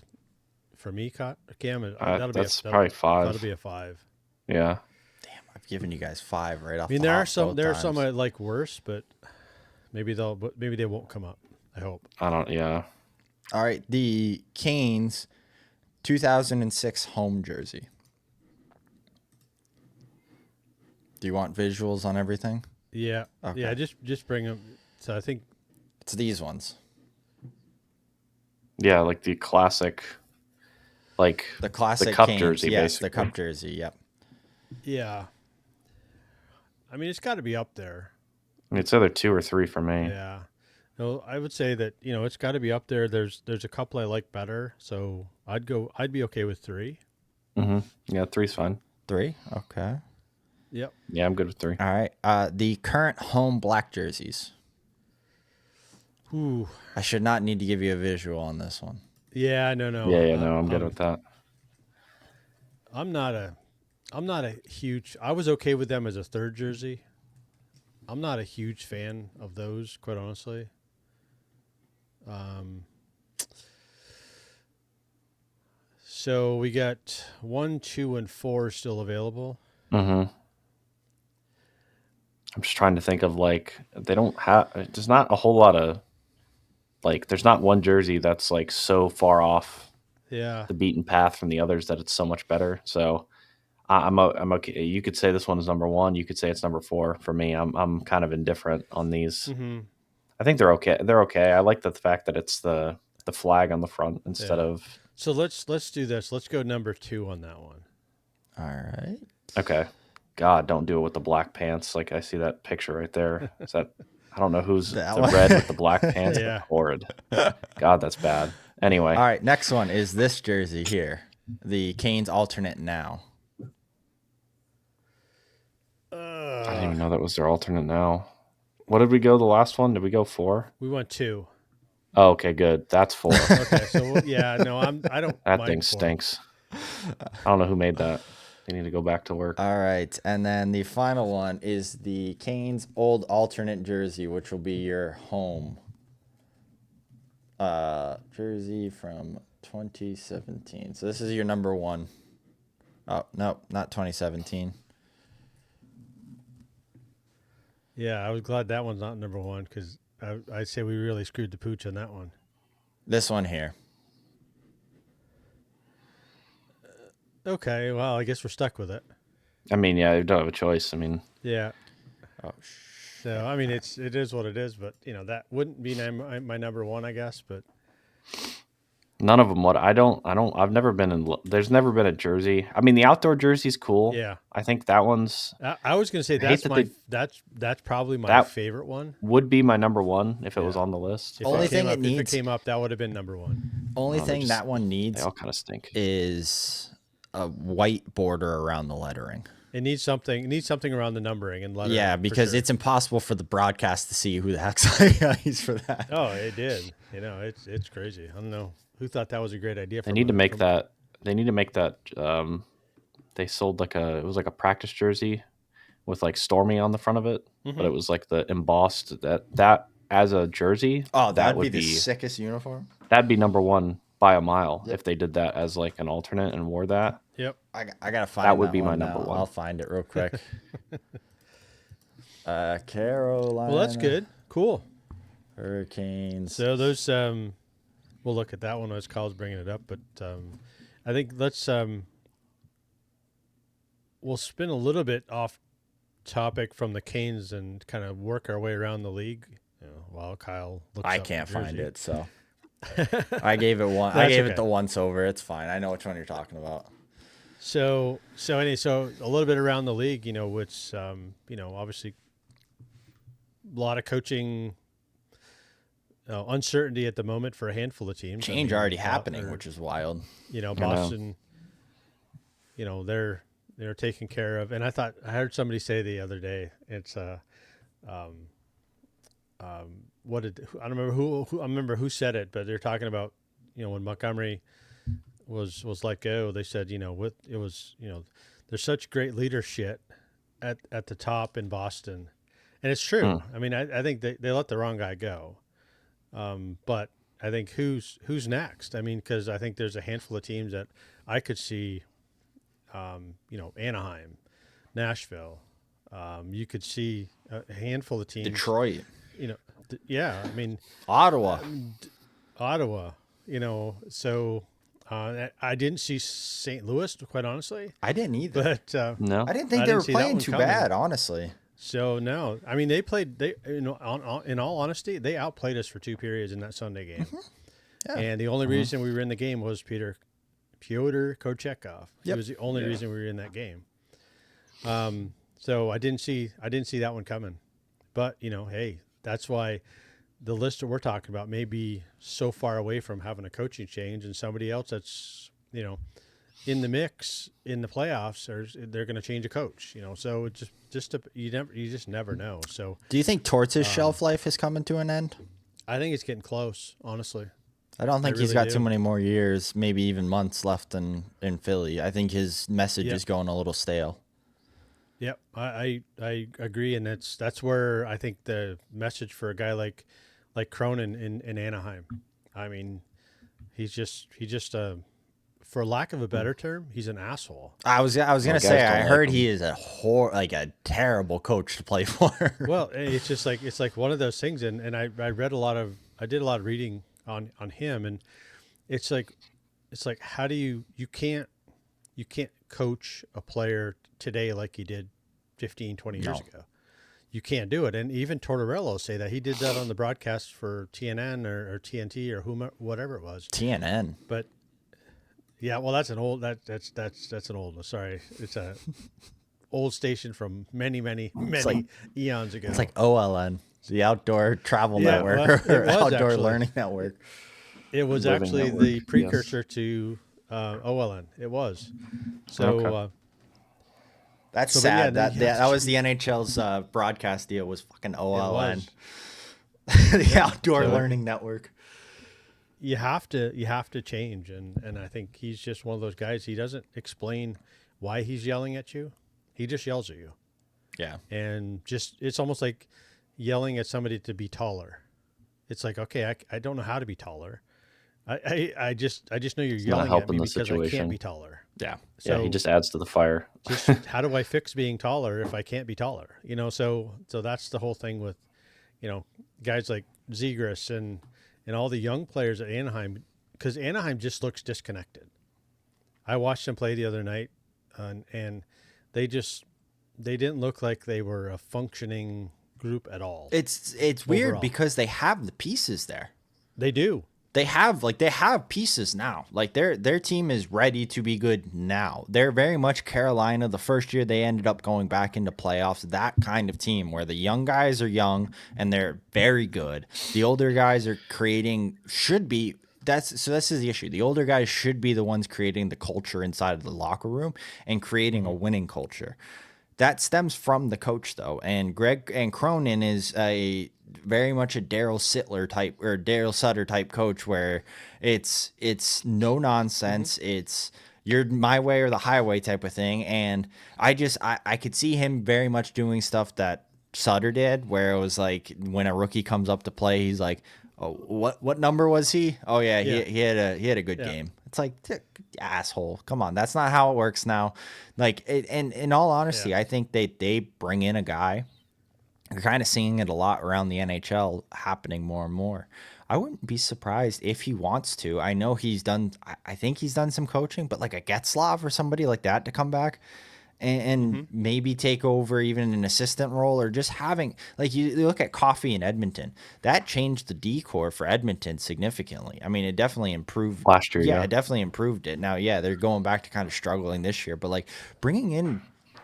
for me, Cam, That's probably 5. That'll be a 5. Yeah. I've given you guys 5 right off. I mean, the there hop are some both there are some times. I like worse, but maybe they won't come up. I hope. I don't. Yeah. All right, the Canes 2006 home jersey. Do you want visuals on everything? Yeah. Okay. Yeah. Just bring them. So I think It's these ones. Yeah, like the classic, like The classic cup Canes, jersey, yes, basically. the cup jersey. Yep. yeah. I mean, it's got to be up there. I mean, it's either 2 or 3 for me. Yeah. No, I would say that it's got to be up there. There's a couple I like better, so I'd be okay with 3. Mm-hmm. Yeah, 3's fine. 3. Okay. Yep. Yeah, I'm good with 3. All right. The current home black jerseys. Ooh. I should not need to give you a visual on this one. Yeah. No. No, I'm good with that. I'm not a huge. I was okay with them as a third jersey. I'm not a huge fan of those, quite honestly. So we got 1, 2, and 4 still available. Mm-hmm. I'm just trying to think of like they don't have. There's not a whole lot of like. There's not one jersey that's like so far off Yeah. the beaten path from the others that it's so much better. So I'm okay. You could say this one is number 1. You could say it's number 4 for me. I'm kind of indifferent on these. Mm-hmm. I think they're okay. They're okay. I like the fact that it's the flag on the front instead Yeah. of. So let's do this. Let's go number 2 on that one. All right. Okay. God, don't do it with the black pants. Like I see that picture right there. Is that? I don't know who's That the one? red with the black pants. Yeah. But horrid. God, that's bad. Anyway. All right. Next one is this jersey here, the Canes alternate now. I didn't even know that was their alternate now. What did we go the last one? Did we go 4? We went 2. Oh, okay, good. That's 4. Okay, so yeah, no, I don't. That mind thing 4. stinks. I don't know who made that. They need to go back to work. All right. And then the final one is the Canes old alternate jersey, which will be your home jersey from 2017. So this is your number 1. Oh, no, not 2017. Yeah, I was glad that one's not number 1 because I'd say we really screwed the pooch on that one. This one here. Okay, well, I guess we're stuck with it. I mean, yeah, you don't have a choice. I mean, Yeah. Oh, So I mean, it is what it is, but that wouldn't be my number 1, I guess. But none of them. I've never been in. There's never been a jersey. I mean, the outdoor jersey's cool. yeah, I think that one's I was gonna say I hate that's probably my that favorite one. would be my number 1 if it was Yeah. on the list. If Only it came thing it up, if needs- it came up, that would have been number 1. Only they thing just- that one They needs all kind of stink. is a white border around the lettering. It needs something. It needs something around the numbering and lettering. Yeah, for because sure. it's impossible for the broadcast to see who the heck's he's for that. Oh, it did. It's crazy. I don't know who thought that was a great idea. They need to make that. They need to make that. They sold it was like a practice jersey with like Stormy on the front of it, but it was like the embossed that as a jersey. Oh, that that'd be the sickest uniform. That'd be number 1 by a mile if they did that as like an alternate and wore that. Yep. I gotta find That would be my one number now. 1. I'll find it real quick. Carolina. Well, that's good. Cool. Hurricanes. So those. We'll look at that one as Kyle's bringing it up, but I think let's. We'll spin a little bit off topic from the Canes and kind of work our way around the league. While Kyle looks. I up can't the find jersey. it, so I gave it one. I That's gave okay. it the once over. It's fine. I know which one you're talking about. So a little bit around the league, which obviously a lot of coaching uncertainty at the moment for a handful of teams. Change already happening, which is wild. Boston. They're taken care of, and I heard somebody say the other day it's I don't remember who I remember who said it, but they're talking about when Montgomery was let go, they said there's such great leadership at the top in Boston, and it's true. I mean, I think they let the wrong guy go, but I think who's next? I mean, because I think there's a handful of teams that I could see, Anaheim, Nashville. You could see a handful of teams. Detroit. Yeah, I mean Ottawa. Ottawa. So I didn't see St. Louis, quite honestly. I didn't either. But No, I didn't think they were see that playing one too coming. bad, honestly. So no, I mean they played. In all honesty, they outplayed us for 2 periods in that Sunday game. Yeah. And the only reason we were in the game was Pyotr Kochetkov. Yep. It was the only reason we were in that game. So I didn't see that one coming. But hey, that's why the list that we're talking about may be so far away from having a coaching change, and somebody else that's in the mix in the playoffs, or they're going to change a coach. So it you just never know. So Do you think Torts' shelf life is coming to an end? I think it's getting close, honestly. I don't think he's really got do. too many more years, maybe even months left in Philly. I think his message Yeah. is going a little stale. Yep, I agree, and that's where I think the message for a guy like Cronin in Anaheim. I mean, he's just for lack of a better term, he's an asshole. I was gonna guys say don't I like heard him. he is a terrible coach to play for. Well, it's just like one of those things, and I did a lot of reading on him, and it's like how do you can't coach a player today like he did 15, 20 years No. ago. You can't do it. And even Tortorella say that he did that on the broadcast for TNN or TNT or whatever it was. TNN. But yeah, well, that's an old that's an old one. Sorry, it's a old station from many like- eons ago. It's like OLN, the Outdoor Travel Yeah, Network, well, it or was Outdoor actually. Learning Network. It was Living actually Network, the yes. precursor to OLN. It was. So Okay. That's So, but yeah, sad. no, you have That to was the NHL's broadcast deal was fucking it OLN, was. the Outdoor So- Learning Network. You have to change, and I think he's just one of those guys. He doesn't explain why he's yelling at you. He just yells at you, Yeah. and just it's almost like yelling at somebody to be taller. It's like, okay, I don't know how to be taller. I just know you're not yelling at helping me the because I can't situation. be taller. Yeah. So Yeah, he just adds to the fire. just how do I fix being taller if I can't be taller? So that's the whole thing with, guys like Zegras and all the young players at Anaheim, because Anaheim just looks disconnected. I watched them play the other night, and they didn't look like they were a functioning group at all. It's weird Overall. because they have the pieces there. They do. They have pieces now. Like their team is ready to be good now. They're very much Carolina. The first year they ended up going back into playoffs. That kind of team where the young guys are young and they're very good. The older guys are should be. This is the issue. The older guys should be the ones creating the culture inside of the locker room and creating a winning culture. That stems from the coach, though, and Cronin is very much a Daryl Sittler type or Daryl Sutter type coach, where it's no nonsense. It's you're my way or the highway type of thing, and I could see him very much doing stuff that Sutter did, where it was like when a rookie comes up to play, he's like, "Oh, what number was he? Oh yeah, Yeah. he had a good Yeah. game." It's like, asshole, come on, that's not how it works now. Like, and in all honesty, Yeah. I think they bring in a guy. You're kind of seeing it a lot around the NHL happening more and more. I wouldn't be surprised if he wants to. I know I think he's done some coaching, but like a Getzlaf or somebody like that to come back and maybe take over even an assistant role, or just having, like, you look at Coffey in Edmonton, that changed the decor for Edmonton significantly. I mean, it definitely improved Last year, Yeah, yeah. it definitely improved it. Now, yeah, they're going back to kind of struggling this year, but like bringing in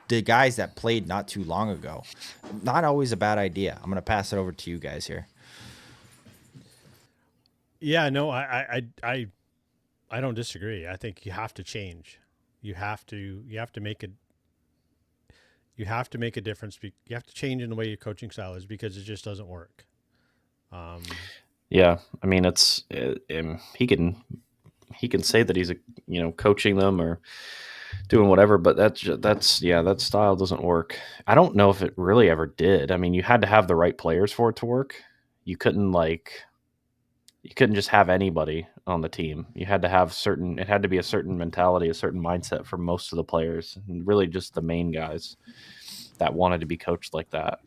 the guys that played not too long ago, not always a bad idea. I'm going to pass it over to you guys here. Yeah, no, I don't disagree. I think you have to change. You have to make a difference. You have to change in the way your coaching style is, because it just doesn't work. Yeah, I mean, he can say that he's coaching them or doing whatever, but that style doesn't work. I don't know if it really ever did. I mean, you had to have the right players for it to work. You couldn't just have anybody on the team. You had to have it had to be a certain mentality, a certain mindset for most of the players, and really just the main guys that wanted to be coached like that.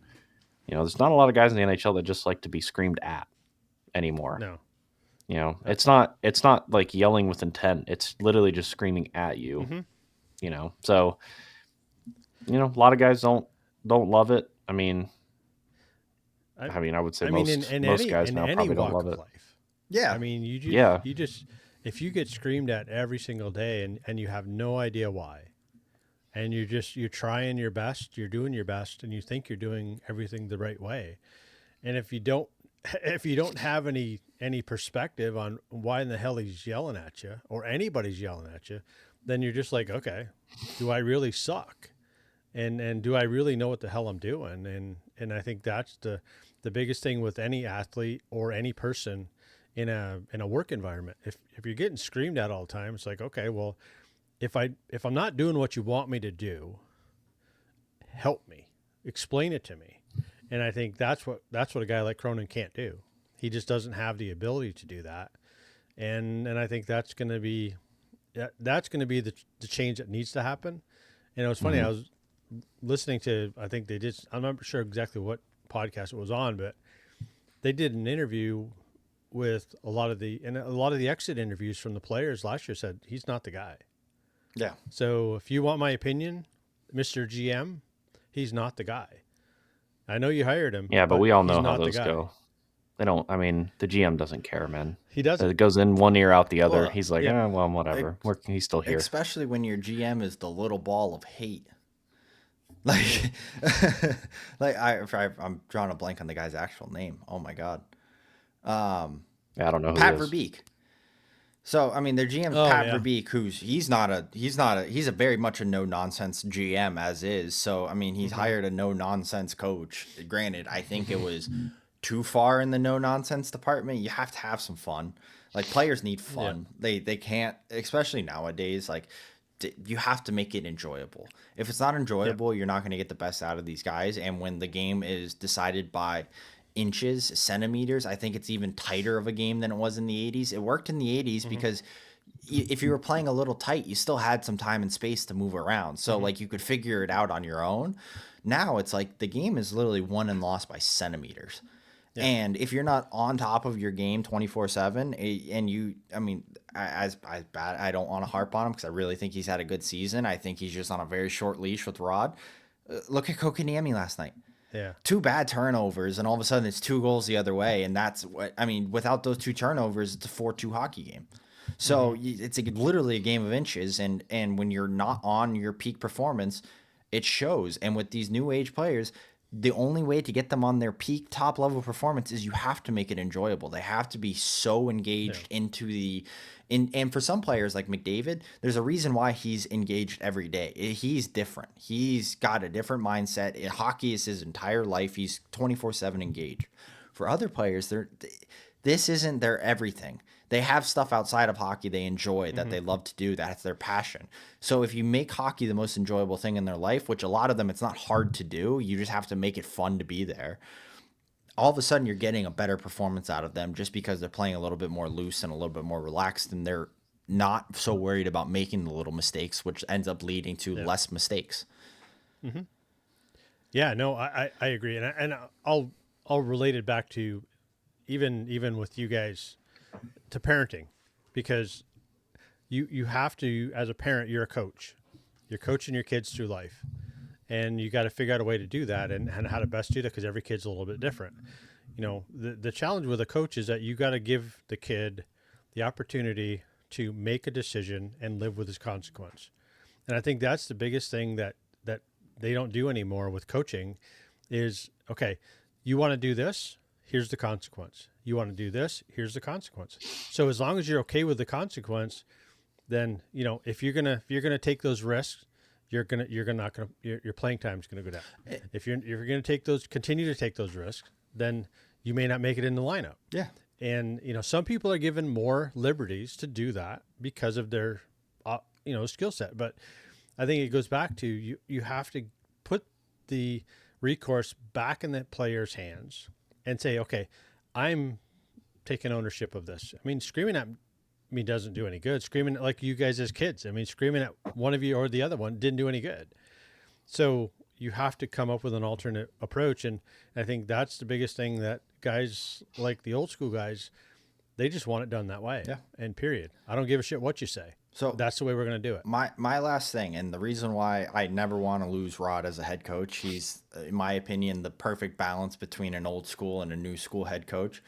There's not a lot of guys in the NHL that just like to be screamed at anymore. No. It's not like yelling with intent. It's literally just screaming at you. Mm-hmm. So a lot of guys don't love it. I mean, I would say most guys now probably don't love it. Life. Yeah. I mean, you just if you get screamed at every single day and you have no idea why, and you're trying your best, you're doing your best, and you think you're doing everything the right way, and if you don't have any perspective on why in the hell he's yelling at you or anybody's yelling at you, then you're just like, okay, do I really suck? And do I really know what the hell I'm doing? And I think that's the biggest thing with any athlete or any person in a work environment. If you're getting screamed at all the time, it's like, okay, well, if I'm not doing what you want me to do, help me, explain it to me. And I think that's what a guy like Cronin can't do. He just doesn't have the ability to do that. And I think that's going to be the change that needs to happen. And it was funny. I was listening to, I think they did, I'm not sure exactly what podcast it was on, but they did an interview with a lot of the exit interviews from the players last year said he's not the guy. Yeah. So if you want my opinion, Mr. GM, he's not the guy. I know you hired him. Yeah, but we all he's know how not the those guy. go. They don't. I mean, the GM doesn't care, man. He doesn't. It goes in one ear out the other. Well, He's like, yeah. well, whatever. He's still here. Especially when your GM is the little ball of hate. Like, I'm drawing a blank on the guy's actual name. Oh my god, Yeah, I don't know who Pat he is. Verbeek. So I mean, their GM's Pat Verbeek, he's a very much a no nonsense GM as is. So I mean, he's hired a no nonsense coach. Granted, I think it was too far in the no nonsense department. You have to have some fun. Like, players need fun. They can't, especially nowadays. Like, you have to make it enjoyable. If it's not enjoyable, you're not going to get the best out of these guys. And when the game is decided by inches, centimeters, I think it's even tighter of a game than it was in the 80s. It worked in the 80s because if you were playing a little tight, you still had some time and space to move around. So like, you could figure it out on your own. Now it's like the game is literally won and lost by centimeters. Yeah. And if you're not on top of your game 24/7, and I mean, as bad, I don't want to harp on him because I really think he's had a good season. I think he's just on a very short leash with Rod. Look at Kotkaniemi last night. Yeah. 2 bad turnovers, and all of a sudden it's 2 goals the other way. And that's what, I mean, without those 2 turnovers, it's a 4-2 hockey game. So it's literally a game of inches. And when you're not on your peak performance, it shows. And with these new age players, the only way to get them on their peak top level performance is you have to make it enjoyable. They have to be so engaged into and for some players like McDavid, there's a reason why he's engaged every day. He's different. He's got a different mindset. Hockey is his entire life. He's 24/7 engaged. For other players, this isn't their everything. They have stuff outside of hockey they enjoy that they love to do. That's their passion. So if you make hockey the most enjoyable thing in their life, which a lot of them, it's not hard to do. You just have to make it fun to be there. All of a sudden, you're getting a better performance out of them just because they're playing a little bit more loose and a little bit more relaxed, and they're not so worried about making the little mistakes, which ends up leading to less mistakes. Yeah, no, I agree. And I'll relate it back to even with you guys to parenting, because you have to, as a parent, you're a coach. You're coaching your kids through life, and you got to figure out a way to do that and how to best do that, because every kid's a little bit different. You know, the challenge with a coach is that you got to give the kid the opportunity to make a decision and live with his consequence. And I think that's the biggest thing that they don't do anymore with coaching is, okay, you want to do this, here's the consequence. You want to do this, here's the consequence. So as long as you're okay with the consequence, then, you know, if you're gonna take those risks, your playing time is gonna go down. If you're gonna continue to take those risks, then you may not make it in the lineup. Yeah. And you know, some people are given more liberties to do that because of their skill set. But I think it goes back to you have to put the recourse back in the player's hands and say, okay, I'm taking ownership of this. I mean, screaming at me doesn't do any good. Screaming like you guys as kids, I mean, screaming at one of you or the other one didn't do any good. So you have to come up with an alternate approach. And I think that's the biggest thing, that guys like the old school guys, they just want it done that way. Yeah. And period. I don't give a shit what you say. So that's the way we're going to do it. My last thing, and the reason why I never want to lose Rod as a head coach, he's, in my opinion, the perfect balance between an old school and a new school head coach.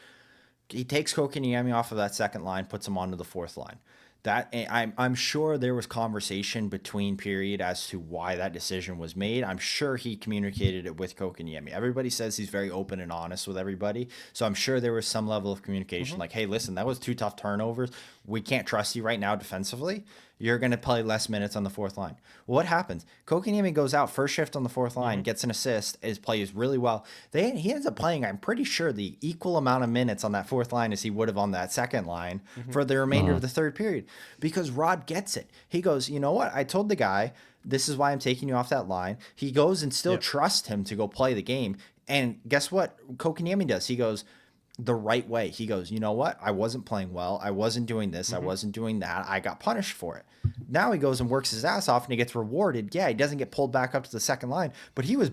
He takes Kotkaniemi off of that second line, puts him onto the fourth line. That I'm sure there was conversation between period as to why that decision was made. I'm sure he communicated it with Kotkaniemi. Everybody says he's very open and honest with everybody. So I'm sure there was some level of communication like, hey, listen, that was 2 tough turnovers. We can't trust you right now defensively. You're going to play less minutes on the fourth line. Well, what happens? Kotkaniemi goes out first shift on the fourth line, gets an assist, plays really well. He ends up playing, I'm pretty sure, the equal amount of minutes on that fourth line as he would have on that second line for the remainder of the third period, because Rod gets it. He goes, you know what? I told the guy, this is why I'm taking you off that line. He goes and still trusts him to go play the game. And guess what Kotkaniemi does? He goes the right way. He goes, you know what? I wasn't playing well. I wasn't doing this. I wasn't doing that. I got punished for it. Now he goes and works his ass off and he gets rewarded. Yeah, he doesn't get pulled back up to the second line, but he was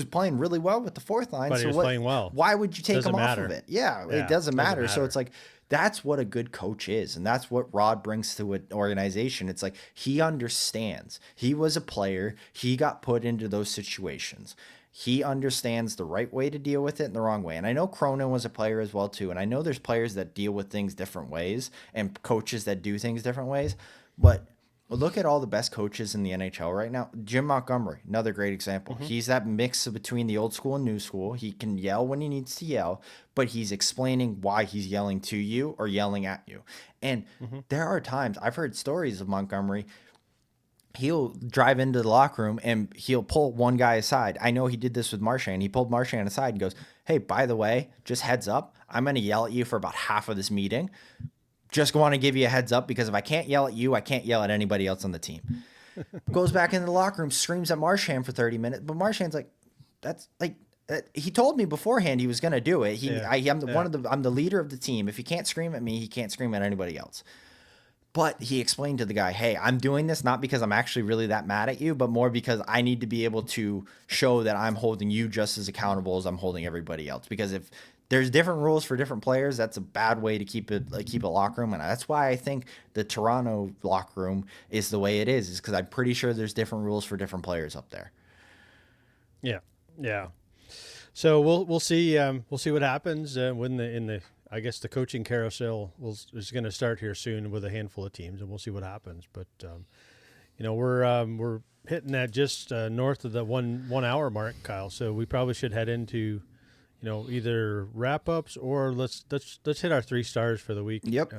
playing really well with the fourth line. But so he was playing well. Why would you take him off of it? Yeah, it doesn't matter. So it's like, That's what a good coach is. And that's what Rod brings to an organization. It's like he understands. He was a player. He got put into those situations. He understands the right way to deal with it and the wrong way. And I know Cronin was a player as well too. And I know there's players that deal with things different ways and coaches that do things different ways. But look at all the best coaches in the NHL right now. Jim Montgomery, another great example. He's that mix between the old school and new school. He can yell when he needs to yell, but he's explaining why he's yelling to you or yelling at you. And there are times I've heard stories of Montgomery. He'll drive into the locker room and he'll pull one guy aside. I know he did this with Marchand. He pulled Marchand aside and goes, "Hey, by the way, just heads up, I'm going to yell at you for about half of this meeting. Just want to give you a heads up because if I can't yell at you, I can't yell at anybody else on the team." Goes back into the locker room, screams at Marchand for 30 minutes. But Marchand's like, that's like, he told me beforehand he was going to do it. I'm the leader of the team. If he can't scream at me, he can't scream at anybody else. But he explained to the guy, "Hey, I'm doing this not because I'm actually really that mad at you, but more because I need to be able to show that I'm holding you just as accountable as I'm holding everybody else. Because if there's different rules for different players, that's a bad way to keep a locker room." And that's why I think the Toronto locker room is the way it is because I'm pretty sure there's different rules for different players up there. Yeah. So we'll see what happens when I guess the coaching carousel is going to start here soon with a handful of teams, and we'll see what happens. But we're hitting that just north of the one hour mark, Kyle. So we probably should head into either wrap ups or let's hit our 3 stars for the week. Yep.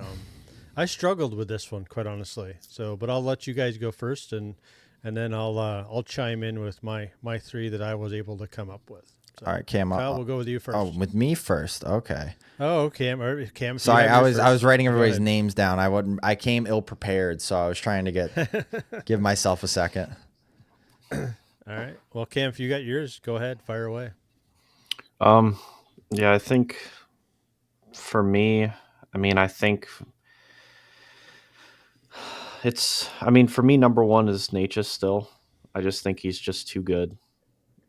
I struggled with this one, quite honestly. So, but I'll let you guys go first, and then I'll chime in with my 3 that I was able to come up with. So, all right, Cam. Kyle, we'll go with you first. Oh, with me first. Okay. Oh, Cam. Sorry, I was writing everybody's names down. I came ill prepared, so I was trying to give myself a second. All right. Well, Cam, if you got yours, go ahead, fire away. Yeah, I think for me, I think for me, number 1 is Natchez still. I just think he's just too good.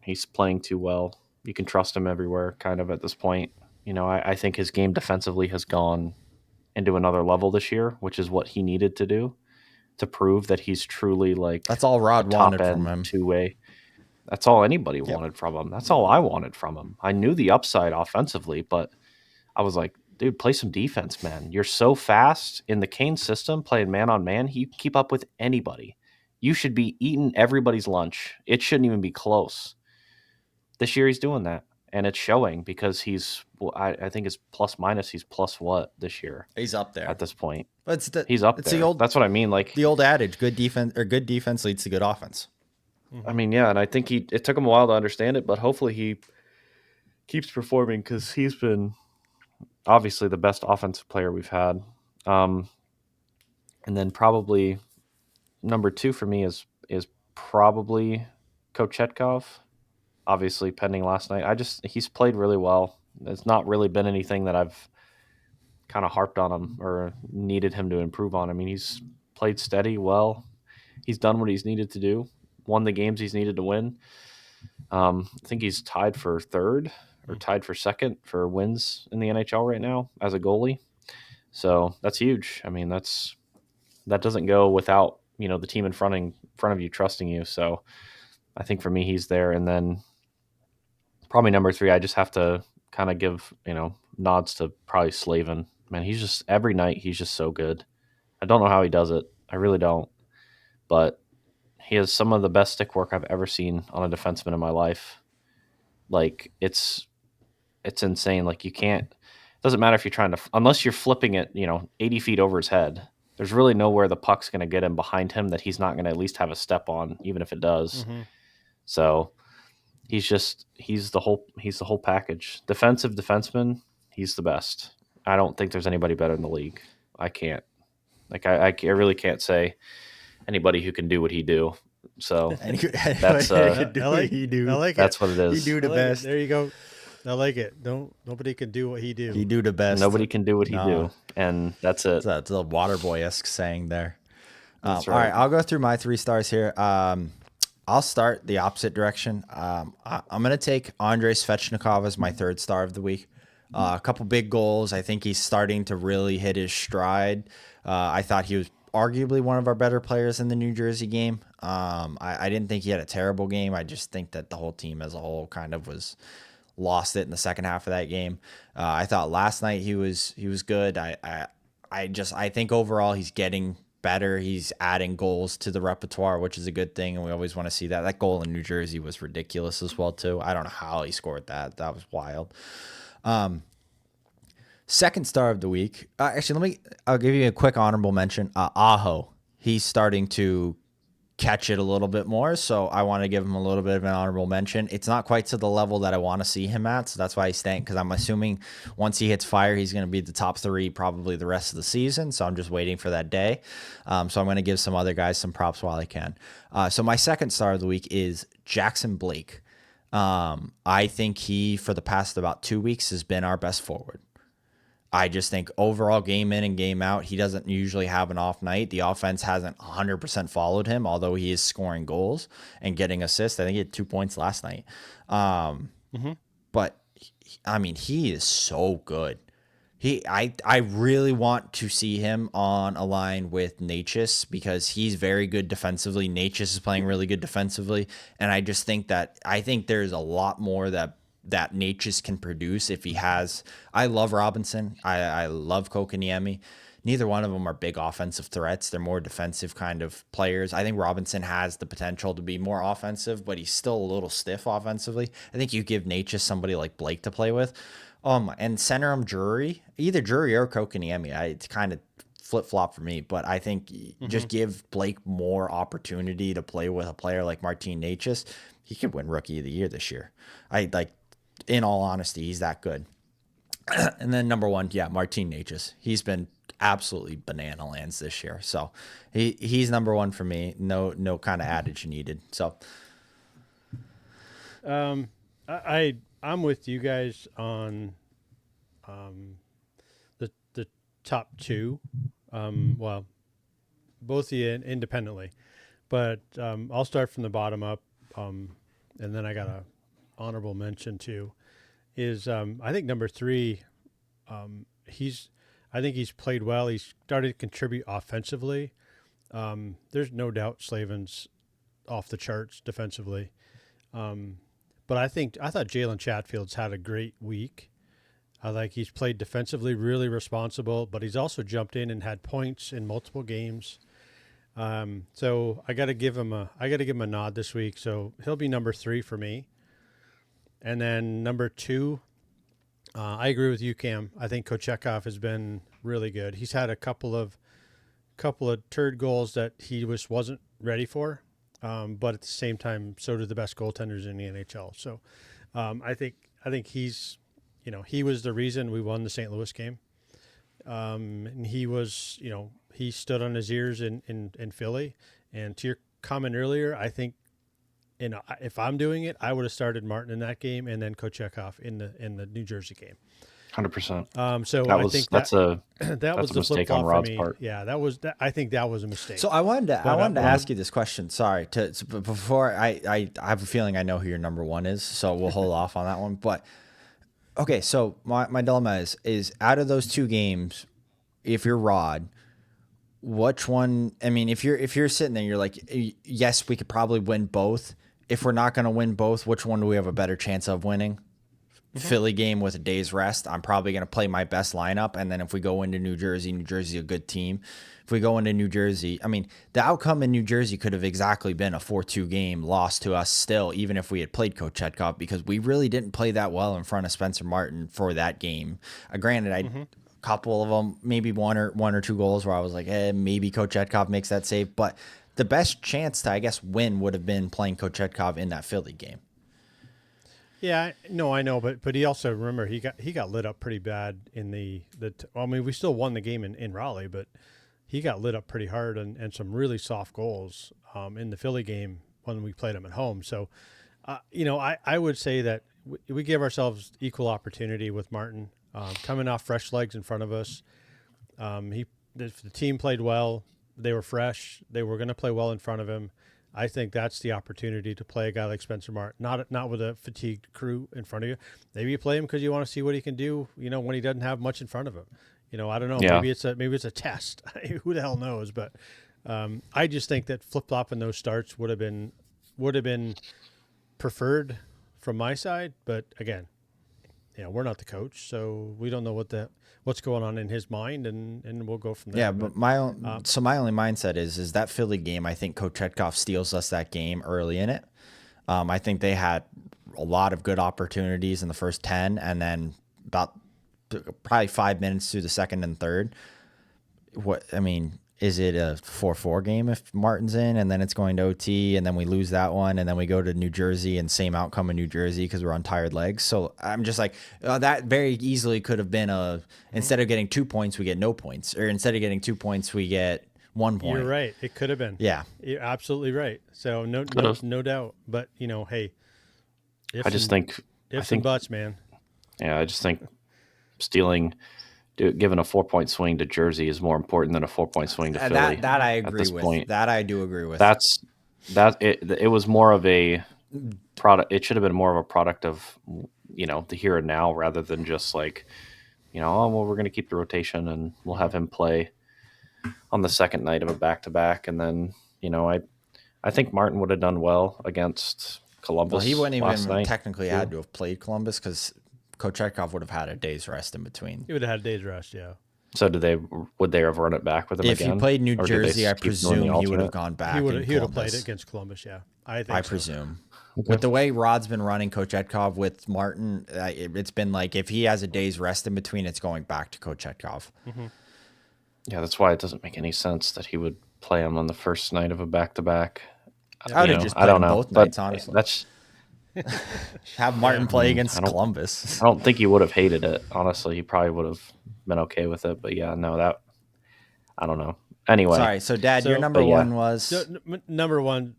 He's playing too well. You can trust him everywhere kind of at this point. I think his game defensively has gone into another level this year, which is what he needed to do to prove that he's truly like that's all Rod wanted from him. Two-way. That's all anybody wanted from him. That's all I wanted from him. I knew the upside offensively, but I was like, dude, play some defense, man. You're so fast in the Kane system, playing man on man. You keep up with anybody. You should be eating everybody's lunch. It shouldn't even be close. This year he's doing that, and it's showing because I think his plus minus, he's plus what this year? He's up there at this point. But he's up there. That's what I mean. Like the old adage, good defense leads to good offense. Yeah, and I think it took him a while to understand it, but hopefully he keeps performing because he's been obviously the best offensive player we've had. And then probably number 2 for me is probably Kochetkov. Obviously, pending last night. He's played really well. It's not really been anything that I've kind of harped on him or needed him to improve on. He's played steady well. He's done what he's needed to do. Won the games he's needed to win. I think he's tied for 3rd or tied for 2nd for wins in the NHL right now as a goalie. So that's huge. That doesn't go without the team in front of you trusting you. So I think for me he's there, and then probably number 3, I just have to kind of give nods to probably Slavin. Man, he's just every night he's just so good. I don't know how he does it. I really don't, but he has some of the best stick work I've ever seen on a defenseman in my life. Like it's insane. Like you can't. It doesn't matter if you're trying to, unless you're flipping it, 80 feet over his head. There's really nowhere the puck's going to get him behind him that he's not going to at least have a step on, even if it does. So he's the whole package. Defensive defenseman, he's the best. I don't think there's anybody better in the league. I can't. I really can't say anybody who can do what he do. So that's I like it. That's what it is. He do the best. There you go. I like it. Nobody can do what he do. He do the best. Nobody can do what he do, and that's it. It's a Waterboy-esque saying there. That's right. All right, I'll go through my 3 stars here. I'll start the opposite direction. I'm going to take Andrei Svechnikov as my 3rd star of the week. A couple big goals. I think he's starting to really hit his stride. I thought he was arguably one of our better players in the New Jersey game. I didn't think he had a terrible game. I just think that the whole team as a whole kind of was lost it in the second half of that game. I thought last night he was good. I think overall he's getting better. He's adding goals to the repertoire, which is a good thing, and we always want to see that. That goal in New Jersey was ridiculous as well too. I don't know how he scored that. That was wild. Second star of the week. I'll give you a quick honorable mention. Aho. He's starting to catch it a little bit more, so I want to give him a little bit of an honorable mention. It's not quite to the level that I want to see him at, so that's why he's staying, because I'm assuming once he hits fire, he's going to be the top 3 probably the rest of the season, so I'm just waiting for that day. So I'm going to give some other guys some props while I can. So my second star of the week is Jackson Blake. I think he, for the past about 2 weeks, has been our best forward. I just think overall game in and game out, he doesn't usually have an off night. The offense hasn't 100% followed him, although he is scoring goals and getting assists. I think he had 2 points last night. But I mean, he is so good. I really want to see him on a line with Natchez because he's very good defensively. Natchez is playing really good defensively, and I just think there's a lot more that Natchez can produce if he has. I love Robinson. I love Kokaniemi. Neither one of them are big offensive threats. They're more defensive kind of players. I think Robinson has the potential to be more offensive, but he's still a little stiff offensively. I think you give Natchez somebody like Blake to play with. And center him either Drury or Kokaniemi. It's kind of flip-flop for me, but I think just give Blake more opportunity to play with a player like Martin Natchez. He could win Rookie of the Year this year. In all honesty, he's that good. And then number 1, Martin Natchez. He's been absolutely banana lands this year. So he's number 1 for me. No kind of adage needed. So I'm with you guys on the top 2. Well, both independently, but I'll start from the bottom up, and then I got a honorable mention too. Is I think number 3. I think he's played well. He's started to contribute offensively. There's no doubt Slavin's off the charts defensively. But I thought Jalen Chatfield's had a great week. He's played defensively really responsible, but he's also jumped in and had points in multiple games. So I got to give him a nod this week. So he'll be number 3 for me. And then number 2, I agree with you, Cam. I think Kochetkov has been really good. He's had a couple of turd goals that he wasn't ready for. But at the same time, so do the best goaltenders in the NHL. So I think he's, he was the reason we won the St. Louis game. And he was, he stood on his ears in Philly. And to your comment earlier, I think, if I'm doing it, I would have started Martin in that game and then Kochetkov in the New Jersey game. 100%. So that's a the mistake on Rod's part. Yeah, I think that was a mistake. So I wanted to ask you this question. Sorry, before I have a feeling I know who your number 1 is, so we'll hold off on that one. But okay, so my dilemma is out of those 2 games, if you're Rod, which one? I mean, if you're sitting there, you're like, yes, we could probably win both. If we're not going to win both, which one do we have a better chance of winning? Philly game with a day's rest. I'm probably going to play my best lineup. And then if we go into New Jersey a good team. If we go into New Jersey, I mean, the outcome in New Jersey could have exactly been a 4-2 game loss to us still, even if we had played Kochetkov, because we really didn't play that well in front of Spencer Martin for that game. Granted, a couple of them, maybe one or 2 goals where I was like, maybe Kochetkov makes that save. But the best chance to, I guess, win would have been playing Kochetkov in that Philly game. Yeah, no, I know, but he also, remember, he got lit up pretty bad in we still won the game in Raleigh, but he got lit up pretty hard and some really soft goals in the Philly game when we played him at home. So, I would say that we gave ourselves equal opportunity with Martin coming off fresh legs in front of us. The team played well. They were fresh. They were going to play well in front of him. I think that's the opportunity to play a guy like Spencer Martin, not with a fatigued crew in front of you. Maybe you play him because you want to see what he can do, when he doesn't have much in front of him. I don't know. Yeah. Maybe it's a test. Who the hell knows? But I just think that flip flopping those starts would have been preferred from my side. But again, we're not the coach, so we don't know what's going on in his mind, and we'll go from there. Yeah, but my only mindset is that Philly game. I think Kochetkov steals us that game early in it. I think they had a lot of good opportunities in the first 10, and then about probably 5 minutes through the second and third. Is it a 4-4 game if Martin's in, and then it's going to OT, and then we lose that one, and then we go to New Jersey, and same outcome in New Jersey because we're on tired legs? So I'm just like, that very easily could have been instead of getting 2 points, we get no points, or instead of getting 2 points, we get 1 point. You're right. It could have been. Yeah, you're absolutely right. So no doubt. But hey, ifs and buts, man. Yeah, I just think giving a 4-point swing to Jersey is more important than a 4-point swing to Philly. That I agree with. Point. That I do agree with. It was more of a product. It should have been more of a product of the here and now rather than just like we're going to keep the rotation and we'll have him play on the second night of a back-to-back, and then I think Martin would have done well against Columbus. Well, he wouldn't even technically had to have played Columbus because Kochetkov would have had a day's rest in between. He would have had a day's rest, yeah. So would they have run it back with him again? If he played New Jersey, I presume he would have gone back. He would have played it against Columbus, yeah. I presume. Okay. With the way Rod's been running Kochetkov with Martin, it's been like if he has a day's rest in between, it's going back to Kochetkov. Mm-hmm. Yeah, that's why it doesn't make any sense that he would play him on the first night of a back-to-back. I would have just played him both nights, honestly. That's have Martin play against Columbus. I don't think he would have hated it. Honestly, he probably would have been okay with it. But yeah, no, I don't know. Anyway, sorry. So, Dad, your number one was number one.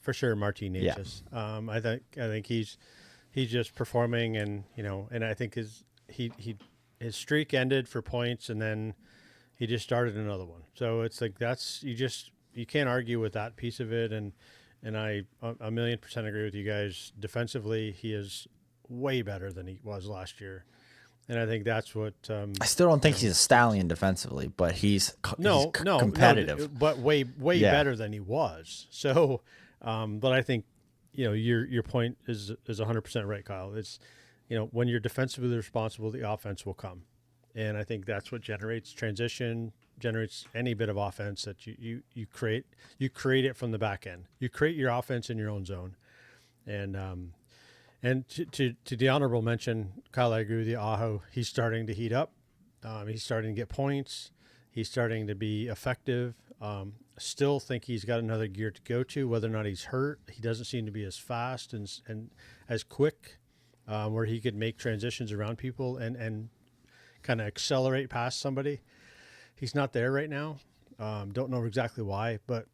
For sure, Martin Necas. Yeah. I think he's just performing, and and I think his streak ended for points, and then he just started another one. So it's like you can't argue with that piece of it, and I 1,000,000% agree with you guys. Defensively, he is way better than he was last year, and I think that's what. I still don't think he's a stallion defensively, but he's competitive. But way better than he was. So, but I think your point is 100% right, Kyle. It's when you're defensively responsible, the offense will come, and I think that's what generates transition. Generates any bit of offense that you create. You create it from the back end. You create your offense in your own zone, and to the honorable mention, Kyle, I agree with you. Aho, he's starting to heat up. He's starting to get points. He's starting to be effective. Still think he's got another gear to go to. Whether or not he's hurt, he doesn't seem to be as fast and as quick, where he could make transitions around people and kind of accelerate past somebody. He's not there right now. Don't know exactly why, but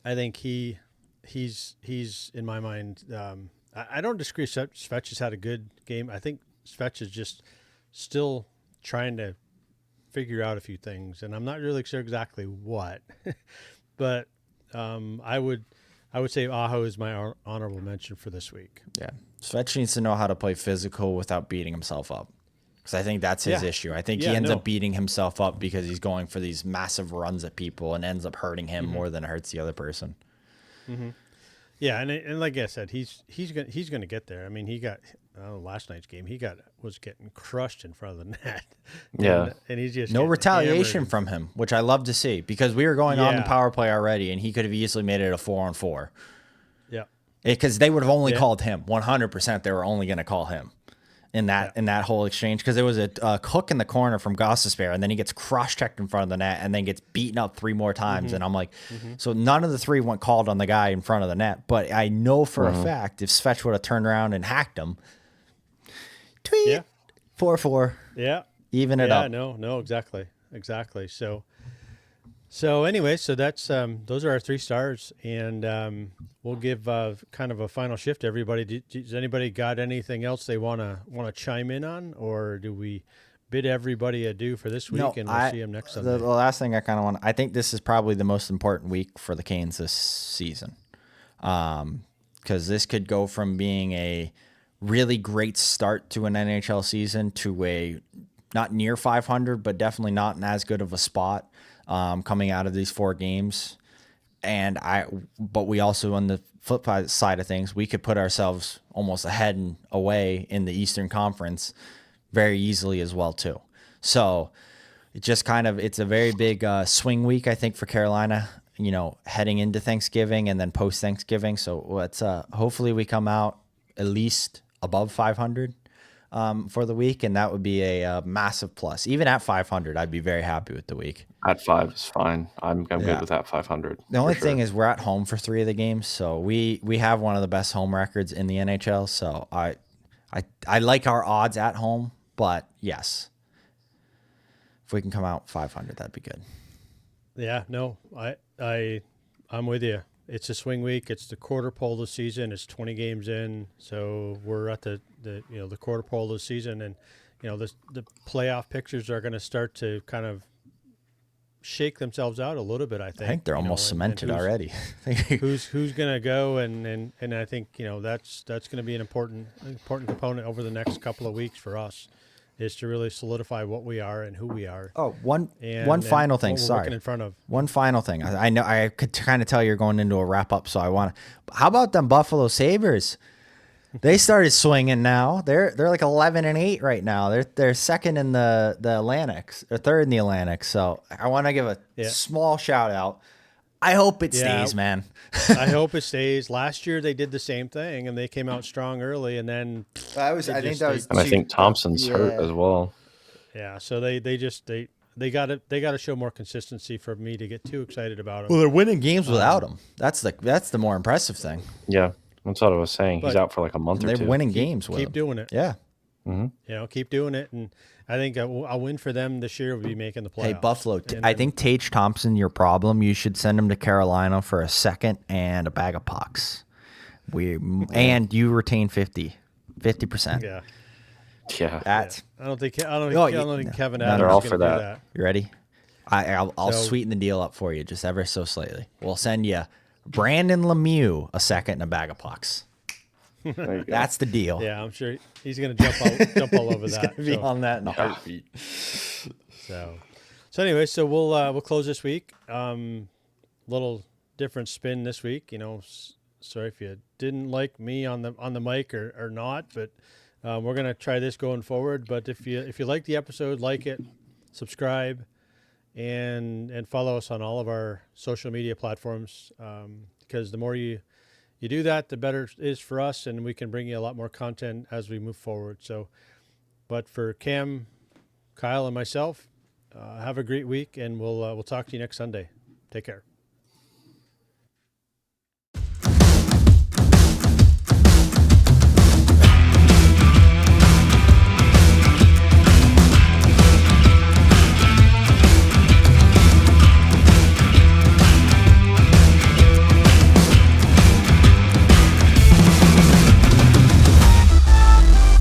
I think he's in my mind. I don't disagree. Svech has had a good game. I think Svech is just still trying to figure out a few things, and I'm not really sure exactly what. But I would say Aho is my honorable mention for this week. Yeah, Svech needs to know how to play physical without beating himself up. Because I think that's his issue. I think he ends up beating himself up because he's going for these massive runs at people and ends up hurting him more than it hurts the other person. Mm-hmm. Yeah, and like I said, he's gonna get there. I mean, he got last night's game. He was getting crushed in front of the net. Yeah, and he's just no retaliation from him, which I love to see because we were going on the power play already, and he could have easily made it a 4-on-4. Yeah, because they would have only called him 100%. They were only going to call him. In that whole exchange, because there was a hook in the corner from Gostisbehere, and then he gets cross-checked in front of the net and then gets beaten up 3 more times. And I'm like, so none of the 3 went called on the guy in front of the net. But I know for a fact if Svech would have turned around and hacked him, tweet 4-4. Yeah. Even it up. Yeah, no, exactly. So anyway, so that's those are our 3 stars, and we'll give kind of a final shift to everybody. Does anybody got anything else they want to chime in on, or do we bid everybody adieu for this week, No, and we'll see them next Sunday. The last thing I kind of want, I think this is probably the most important week for the Canes this season. Because this could go from being a really great start to an NHL season to a not near 500, but definitely not in as good of a spot coming out of these 4 games. But we also, on the flip side of things, we could put ourselves almost ahead and away in the Eastern Conference very easily as well too. So it just kind of, it's a very big swing week, I think, for Carolina, heading into Thanksgiving and then post Thanksgiving. So let's hopefully we come out at least above 500 for the week, and that would be a massive plus. Even at 500, I'd be very happy with the week. At 5 is fine. I'm good with that 500. The only thing is we're at home for 3 of the games, so we have one of the best home records in the NHL. So I like our odds at home, but yes, if we can come out 500, that'd be good. Yeah, no, I'm with you. It's a swing week. It's the quarter pole of the season. It's 20 games in, so we're at the quarter pole of the season, and the playoff pictures are going to start to kind of shake themselves out a little bit. I think they're almost cemented already. who's going to go, and I think that's going to be an important component over the next couple of weeks for us, is to really solidify what we are and who we are. Oh, one final thing. Sorry. In front of. One final thing. I know I could kind of tell you're going into a wrap up, so I want to. How about them Buffalo Sabres? They started swinging now. They're like 11-8 right now. They're second in the Atlantic, or third in the Atlantic. So I want to give a small shout out. I hope it stays, man. I hope it stays. Last year they did the same thing, and they came out strong early, and then I think Thompson's hurt as well. Yeah, so they got to show more consistency for me to get too excited about them. Well, they're winning games without him. That's the more impressive thing. Yeah, that's what I was saying. He's out for like a month or two. They're winning games with him. Keep doing it. Yeah. Mm-hmm. Keep doing it, and I think a win for them this year would be making the playoffs. Hey, Buffalo, I think Tage Thompson, your problem. You should send him to Carolina for a second and a bag of pucks. And you retain 50%. Yeah. Yeah. I don't think Kevin Adams they're all is for going to do that. that. You ready? I'll sweeten the deal up for you just ever so slightly. We'll send you Brandon Lemieux a second and a bag of pucks. That's the deal. Yeah, I'm sure he's going to jump all over He's that. going to be on that in a heartbeat. So anyway, we'll close this week. Little different spin this week. Sorry if you didn't like me on the mic or not, but we're going to try this going forward. But if you like the episode, like it, subscribe, and follow us on all of our social media platforms, because the more you do that, the better it is for us, and we can bring you a lot more content as we move forward. So, but for Cam, Kyle, and myself, have a great week, and we'll talk to you next Sunday. Take care.